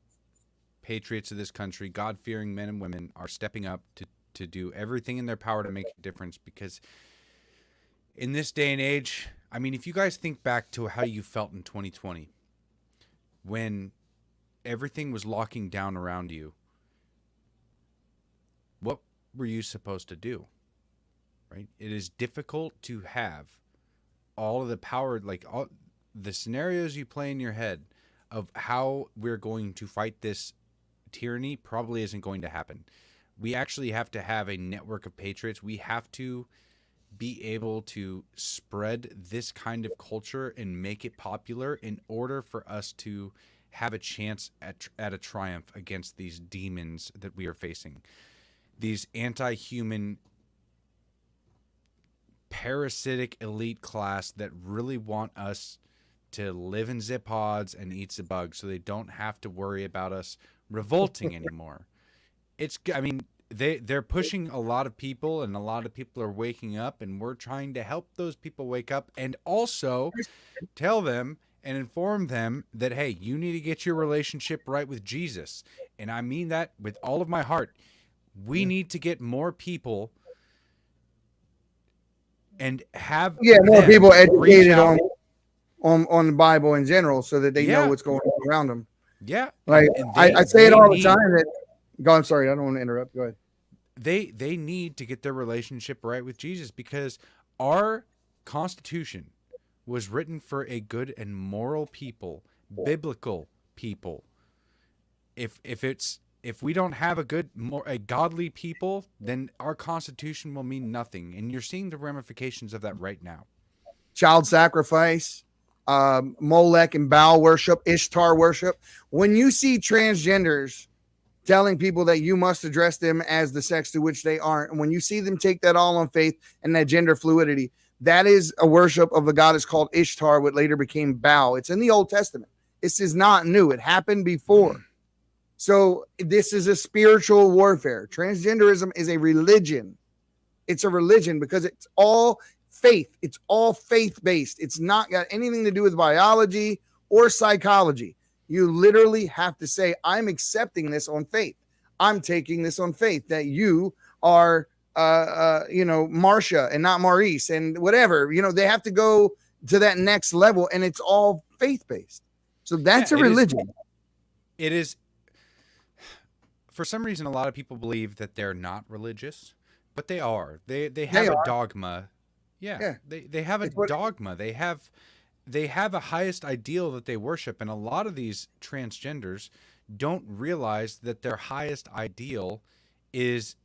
patriots of this country, God-fearing men and women are stepping up to do everything in their power to make a difference, because in this day and age, I mean, if you guys think back to how you felt in 2020 when everything was locking down around you, what were you supposed to do? Right? It is difficult to have all of the power, like all the scenarios you play in your head of how we're going to fight this tyranny probably isn't going to happen. We actually have to have a network of patriots. We have to be able to spread this kind of culture and make it popular in order for us to have a chance at a triumph against these demons that we are facing. These anti-human, parasitic elite class that really want us to live in zip pods and eat the bugs so they don't have to worry about us revolting anymore. They're pushing a lot of people, and a lot of people are waking up, and we're trying to help those people wake up and also tell them and inform them that, hey, you need to get your relationship right with Jesus. And I mean that with all of my heart. We need to get more people and have more people educated on the Bible in general so that they know what's going on around them. Yeah. Like I say it all the time that I'm sorry, I don't want to interrupt. Go ahead. They need to get their relationship right with Jesus, because our Constitution was written for a good and moral people, biblical people. If we don't have a godly people, then our Constitution will mean nothing. And you're seeing the ramifications of that right now. Child sacrifice, Molech and Baal worship, Ishtar worship. When you see transgenders telling people that you must address them as the sex to which they aren't, and when you see them take that all on faith and that gender fluidity, that is a worship of the goddess called Ishtar, what later became Baal. It's in the Old Testament. This is not new. It happened before. So this is a spiritual warfare. Transgenderism is a religion. It's a religion because it's all faith. It's all faith-based. It's not got anything to do with biology or psychology. You literally have to say, I'm accepting this on faith. I'm taking this on faith that you are, Marcia and not Maurice and whatever. They have to go to that next level, and it's all faith-based. So that's a religion. It is. For some reason, a lot of people believe that they're not religious, but they are. They have a dogma. Yeah. They have a dogma. They have a highest ideal that they worship, and a lot of these transgenders don't realize that their highest ideal is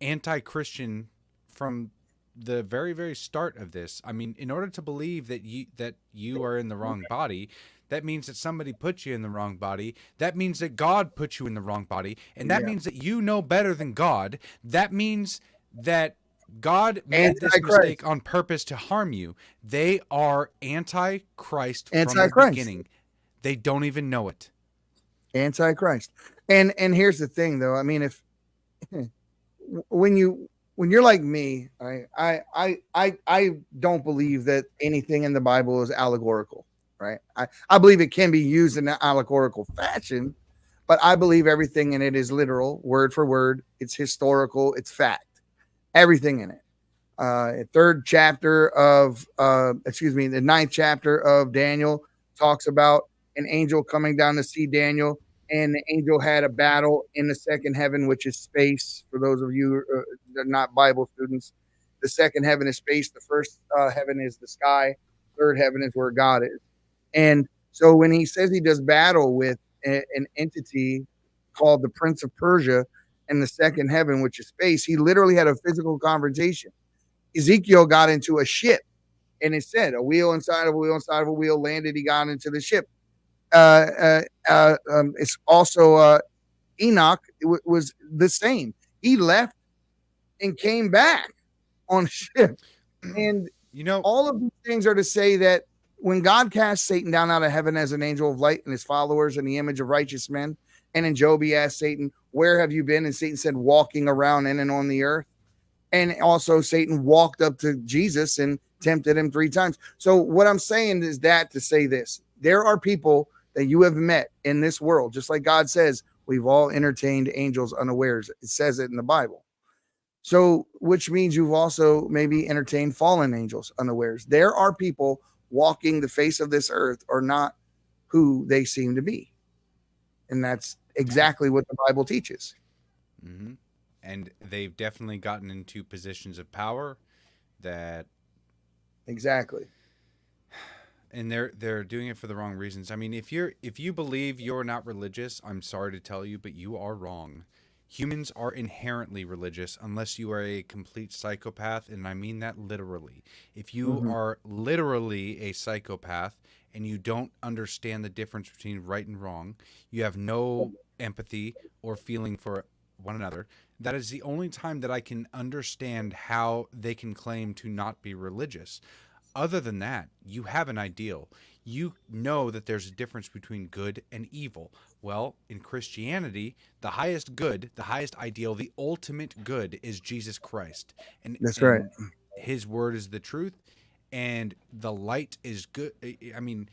anti-Christian from the very, very start of this. I mean, in order to believe that you are in the wrong body, that means that somebody put you in the wrong body. That means that God put you in the wrong body, and that means that you know better than God. That means that God made this mistake on purpose to harm you. They are anti-Christ from the beginning. They don't even know it. Anti-Christ. And here's the thing, though. I mean, if when you're like me, I don't believe that anything in the Bible is allegorical, right? I believe it can be used in an allegorical fashion, but I believe everything in it is literal, word for word. It's historical. It's fact. Everything in it. The ninth chapter of Daniel talks about an angel coming down to see Daniel, and the angel had a battle in the second heaven, which is space. For those of you that are not Bible students, the second heaven is space. The first heaven is the sky. Third heaven is where God is. And so when he says he does battle with an entity called the Prince of Persia in the second heaven, which is space, he literally had a physical confrontation. Ezekiel got into a ship, and it said a wheel inside of a wheel inside of a wheel landed. He got into the ship. It's also Enoch was the same. He left and came back on a ship. And all of these things are to say that when God cast Satan down out of heaven as an angel of light and his followers in the image of righteous men, and in Job he asked Satan, "Where have you been?" And Satan said, "Walking around in and on the earth." And also Satan walked up to Jesus and tempted him 3 times. So what I'm saying is that to say this: there are people that you have met in this world, just like God says, we've all entertained angels unawares. It says it in the Bible. So, which means you've also maybe entertained fallen angels unawares. There are people walking the face of this earth are not who they seem to be. And that's exactly what the Bible teaches. Mm-hmm. And they've definitely gotten into positions of power that... Exactly. And they're doing it for the wrong reasons. I mean, if you believe you're not religious, I'm sorry to tell you, but you are wrong. Humans are inherently religious unless you are a complete psychopath, and I mean that literally. If you are literally a psychopath and you don't understand the difference between right and wrong, you have no empathy or feeling for one another, that is the only time that I can understand how they can claim to not be religious. Other than that, you have an ideal. You know that there's a difference between good and evil. Well, in Christianity, the highest good, the highest ideal, the ultimate good is Jesus Christ. And that's right. His word is the truth, and the light is good. I mean,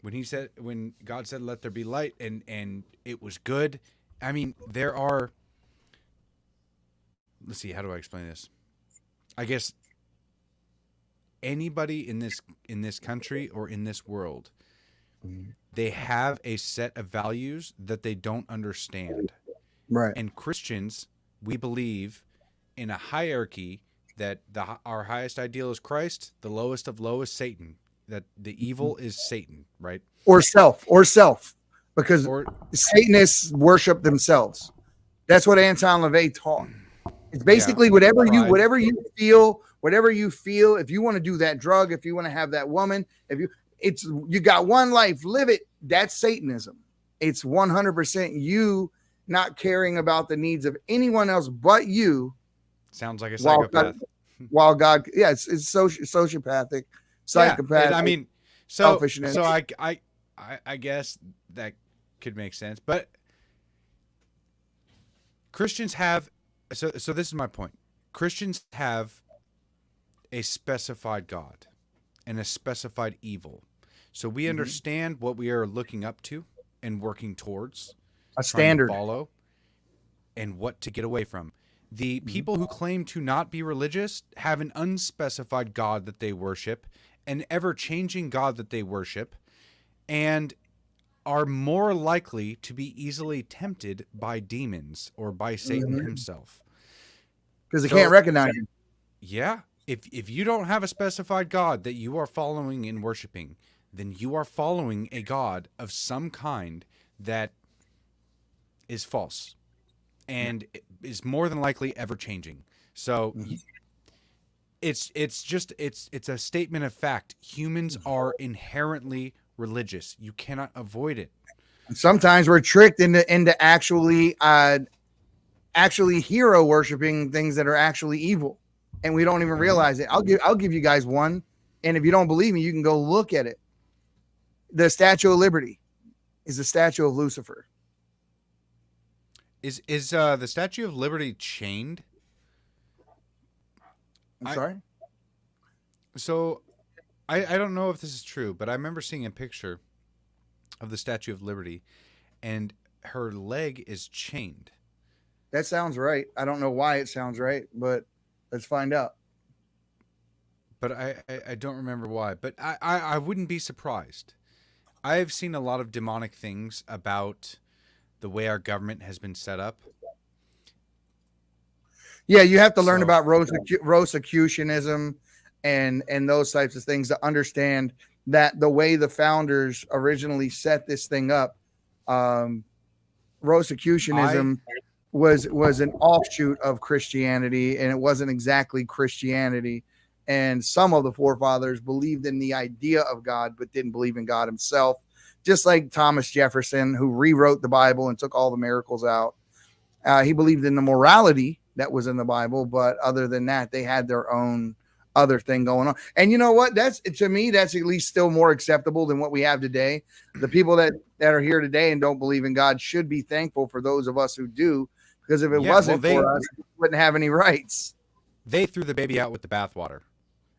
when God said, "Let there be light," and it was good. I mean, there are... Let's see, how do I explain this? I guess anybody in this country or in this world, they have a set of values that they don't understand. Right. And Christians, we believe in a hierarchy that our highest ideal is Christ, the lowest of low is Satan, that the evil is Satan, right? Or self, because Satanists worship themselves. That's what Anton LaVey taught. It's basically whatever you feel, if you want to do that drug, if you want to have that woman, you got one life, live it. That's Satanism. It's 100% you not caring about the needs of anyone else but you. Sounds like a psychopath. While God, it's sociopathic, psychopath. Yeah, I mean, selfishness. So I guess that could make sense, but Christians have. So this is my point. Christians have a specified God and a specified evil. So we understand what we are looking up to and working towards. A standard. To follow and what to get away from. The people who claim to not be religious have an unspecified God that they worship, an ever-changing God that they worship, and are more likely to be easily tempted by demons or by Satan himself. Because they can't recognize him. Yeah. If you don't have a specified God that you are following and worshiping, then you are following a God of some kind that is false and is more than likely ever changing. So it's a statement of fact. Humans are inherently religious. You cannot avoid it. Sometimes we're tricked into actually hero worshiping things that are actually evil, and we don't even realize it. I'll give you guys one, and if you don't believe me, you can go look at it. The Statue of Liberty is the statue of Lucifer. Is the Statue of Liberty chained? I'm sorry? So I don't know if this is true, but I remember seeing a picture of the Statue of Liberty, and her leg is chained. That sounds right. I don't know why it sounds right, but let's find out. But I don't remember why. But I wouldn't be surprised. I've seen a lot of demonic things about the way our government has been set up. Yeah, you have to learn So- about Rosicrucianism and those types of things to understand that the way the founders originally set this thing up, Rosicrucianism was an offshoot of Christianity, and it wasn't exactly Christianity. And some of the forefathers believed in the idea of God, but didn't believe in God himself. Just like Thomas Jefferson, who rewrote the Bible and took all the miracles out. He believed in the morality that was in the Bible, but other than that, they had their own other thing going on. And you know what? To me, that's at least still more acceptable than what we have today. The people that are here today and don't believe in God should be thankful for those of us who do, because if it wasn't for us, we wouldn't have any rights. They threw the baby out with the bathwater.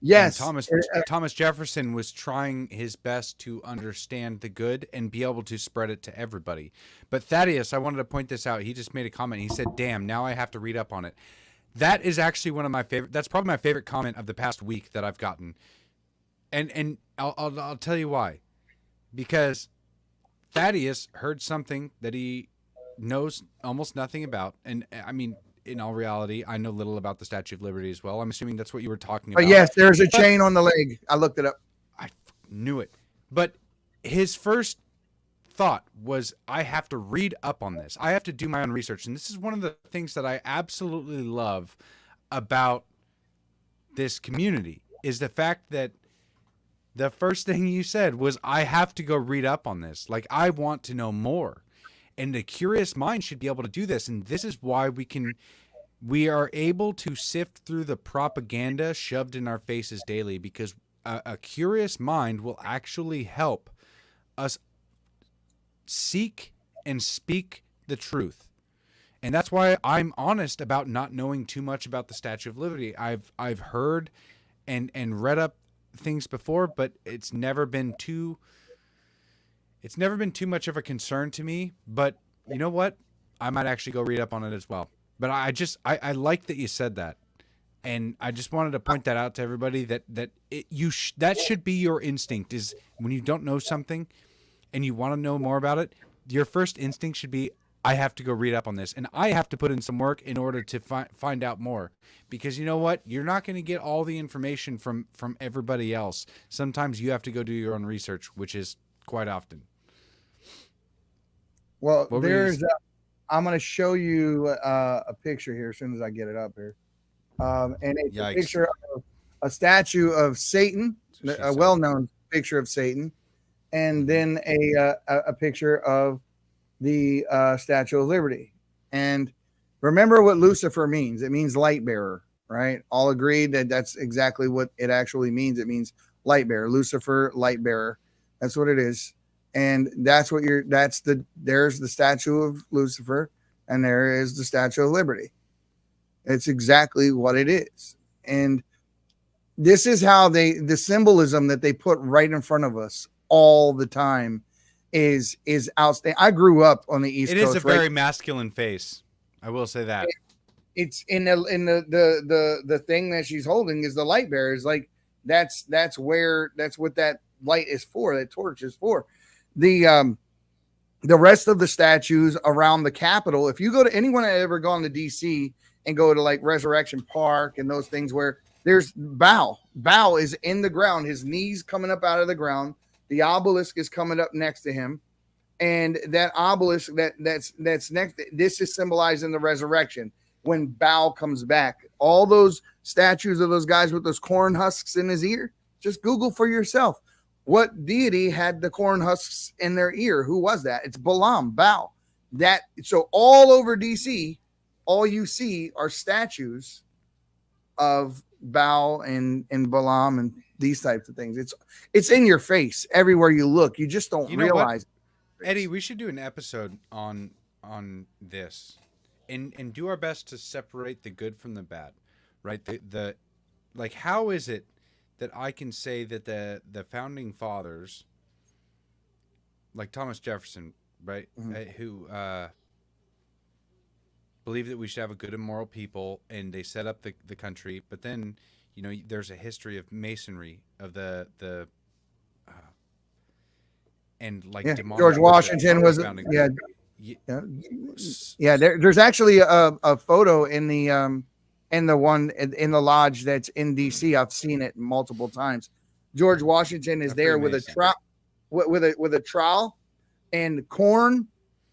Yes. And Thomas Jefferson was trying his best to understand the good and be able to spread it to everybody. But Thaddeus, I wanted to point this out. He just made a comment. He said, "Damn, now I have to read up on it." That is actually one of my favorite. That's probably my favorite comment of the past week that I've gotten. And I'll tell you why. Because Thaddeus heard something that he knows almost nothing about. And I mean, in all reality, I know little about the Statue of Liberty as well. I'm assuming that's what you were talking about. But yes, there's a chain on the leg. I looked it up. I knew it. But his first thought was, I have to read up on this. I have to do my own research. And this is one of the things that I absolutely love about this community, is the fact that the first thing you said was, I have to go read up on this. Like, I want to know more. And a curious mind should be able to do this. And this is why we are able to sift through the propaganda shoved in our faces daily, because a curious mind will actually help us seek and speak the truth. And that's why I'm honest about not knowing too much about the Statue of Liberty. I've heard and read up things before, but it's never been too much of a concern to me. But you know what? I might actually go read up on it as well. But I like that you said that. And I just wanted to point that out to everybody, that that should be your instinct, is when you don't know something and you want to know more about it, your first instinct should be, I have to go read up on this, and I have to put in some work in order to find out more. Because you know what? You're not going to get all the information from everybody else. Sometimes you have to go do your own research, which is quite often. Well, I'm going to show you a picture here as soon as I get it up here. And it's a picture of a statue of Satan, a well-known picture of Satan, and then a picture of the Statue of Liberty. And remember what Lucifer means. It means light bearer, right? All agreed that that's exactly what it actually means. It means light bearer. Lucifer, light bearer. That's what it is. And there's the statue of Lucifer, and there is the Statue of Liberty. It's exactly what it is. And this is how the symbolism that they put right in front of us all the time is outstanding. I grew up on the East Coast. It is a very masculine face. I will say that. It's in the thing that she's holding is the light bearer. Is like that's what that light is for. That torch is for. The rest of the statues around the Capitol. If you go to anyone that ever gone to DC and go to like Resurrection Park and those things where there's Bow is in the ground, his knees coming up out of the ground. The obelisk is coming up next to him, and that obelisk that's next. This is symbolizing the resurrection when Bow comes back. All those statues of those guys with those corn husks in his ear. Just Google for yourself. What deity had the corn husks in their ear? Who was that? It's Balaam, Bow. So all over DC, all you see are statues of Bow and Balaam and these types of things. It's in your face everywhere you look. You just don't realize. Eddie, we should do an episode on this and do our best to separate the good from the bad, right? The like, how is it that I can say that the founding fathers, like Thomas Jefferson, right, who believe that we should have a good and moral people, and they set up the country, but then, you know, there's a history of masonry, of the and like George Washington was Yeah, there's actually a photo in the one in the lodge that's in DC. I've seen it multiple times. George Washington is That's there pretty with a amazing. trowel, with a trowel and corn,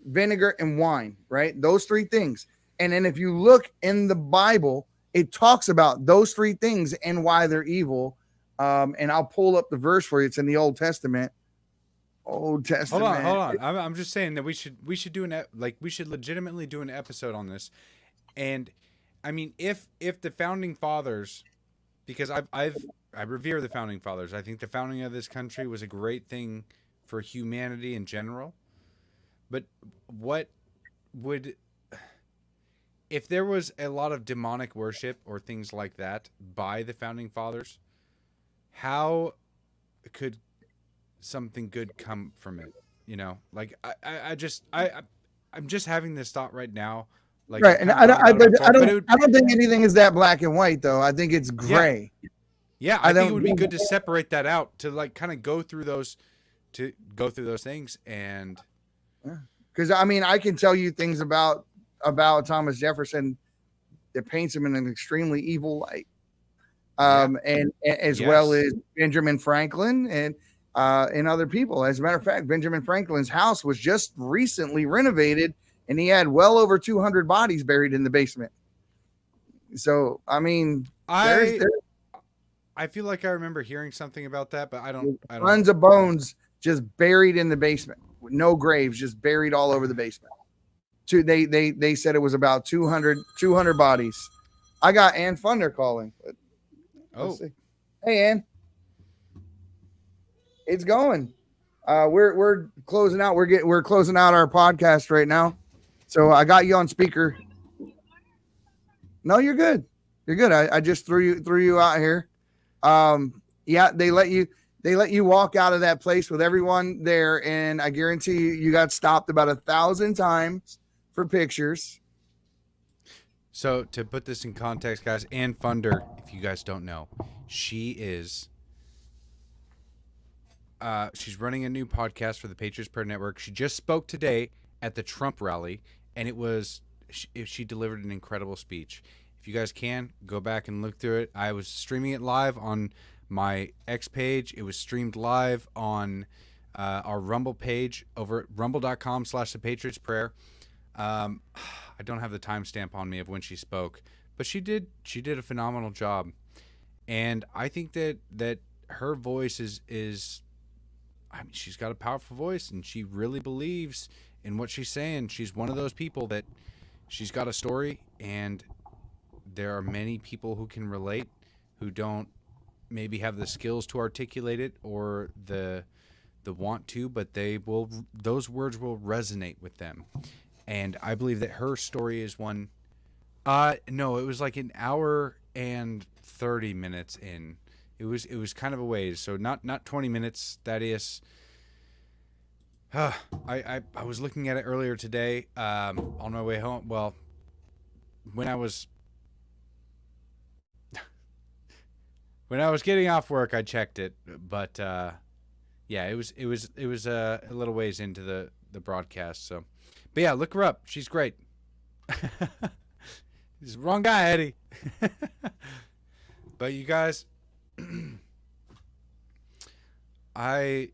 vinegar, and wine. Right, those three things. And then if you look in the Bible, it talks about those three things and why they're evil. And I'll pull up the verse for you. It's in the Old Testament. Old Testament. Hold on. I'm just saying that we should do we should legitimately do an episode on this. And I mean, if the founding fathers, because I revere the founding fathers. I think the founding of this country was a great thing for humanity in general. But what would, if there was a lot of demonic worship or things like that by the founding fathers, how could something good come from it? You know, like I'm just having this thought right now. Like, Right, and I don't think anything is that black and white though. I think it's gray. Yeah, I think it would be good to separate that out, to like kind of go through those things. And because I mean, I can tell you things about Thomas Jefferson that paints him in an extremely evil light, and as well as Benjamin Franklin and other people. As a matter of fact, Benjamin Franklin's house was just recently renovated, and he had well over 200 bodies buried in the basement. So, I mean, I feel like I remember hearing something about that, but I don't. Tons of bones just buried in the basement, with no graves, just buried all over the basement. They said it was about 200 bodies. I got Ann Fundner calling. Let's see. Hey, Ann. It's going. We're closing out. We're closing out our podcast right now. So I got you on speaker. No, you're good. You're good. I just threw you out here. Yeah, they let you walk out of that place with everyone there, and I guarantee you got stopped about 1,000 times for pictures. So to put this in context, guys, Ann Fundner, if you guys don't know, she is. She's running a new podcast for the Patriots Prayer Network. She just spoke today at the Trump rally, and she delivered an incredible speech. If you guys can, go back and look through it. I was streaming it live on my X page. It was streamed live on our Rumble page over at rumble.com/thepatriotsprayer. I don't have the timestamp on me of when she spoke, but she did a phenomenal job. And I think that her voice is I mean, she's got a powerful voice, and she really believes in what she's saying. She's one of those people that she's got a story, and there are many people who can relate, who don't maybe have the skills to articulate it or the want to, but those words will resonate with them. And I believe that her story is one. No, it was like an hour and 30 minutes in. It was kind of a ways, so not 20 minutes. Thaddeus. I was looking at it earlier today on my way home. Well, when I was getting off work, I checked it, but yeah, it was a little ways into the broadcast. So, but yeah, look her up. She's great. He's the wrong guy, Eddie. But you guys. I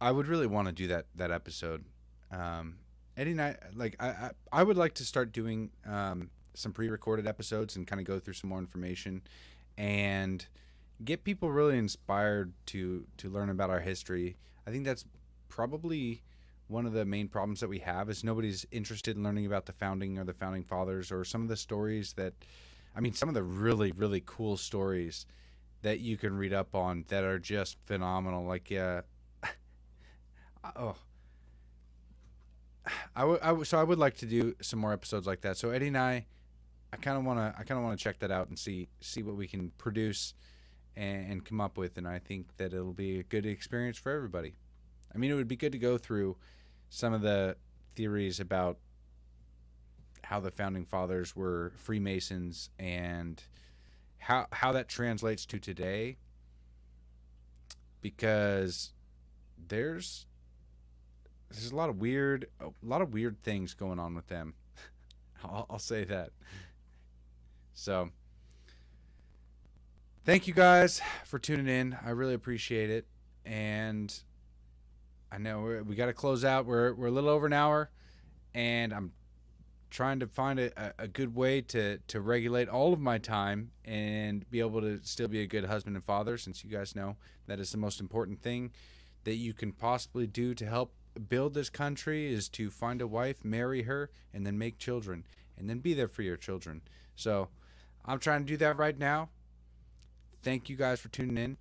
would really want to do that episode. Eddie and I would like to start doing some pre-recorded episodes and kind of go through some more information and get people really inspired to learn about our history. I think that's probably one of the main problems that we have, is nobody's interested in learning about the founding or the founding fathers, or some of the stories some of the really, really cool stories that you can read up on that are just phenomenal. Like, I would like to do some more episodes like that. So Eddie and I kind of want to check that out and see what we can produce and come up with. And I think that it'll be a good experience for everybody. I mean, it would be good to go through some of the theories about how the founding fathers were Freemasons and how that translates to today, because there's there's a lot of weird things going on with them. I'll say that. So thank you guys for tuning in. I really appreciate it. And I know we got to close out. We're a little over an hour, and I'm trying to find a good way to regulate all of my time and be able to still be a good husband and father, since you guys know that is the most important thing that you can possibly do to help build this country, is to find a wife, marry her, and then make children, and then be there for your children. So I'm trying to do that right now. Thank you guys for tuning in.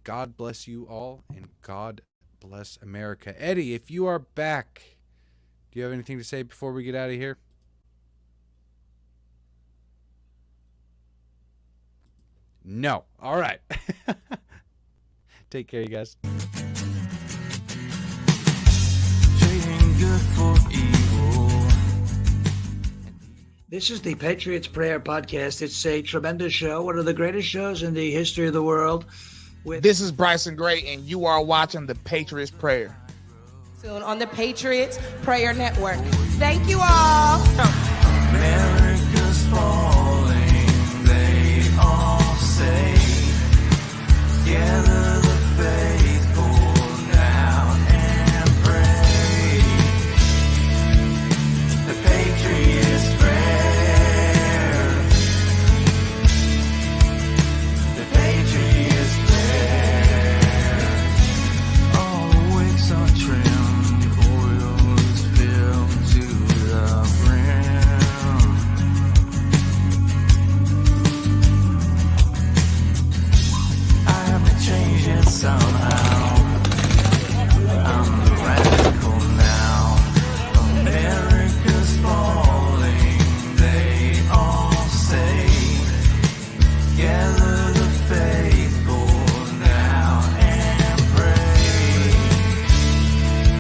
God bless you all, and God bless America. Eddie, if you are back, do you have anything to say before we get out of here? No. All right. Take care, you guys. Trading good for evil. This is the Patriots Prayer Podcast. It's a tremendous show, one of the greatest shows in the history of the world. This is Bryson Gray, and you are watching the Patriots Prayer. Soon on the Patriots Prayer Network. Thank you all.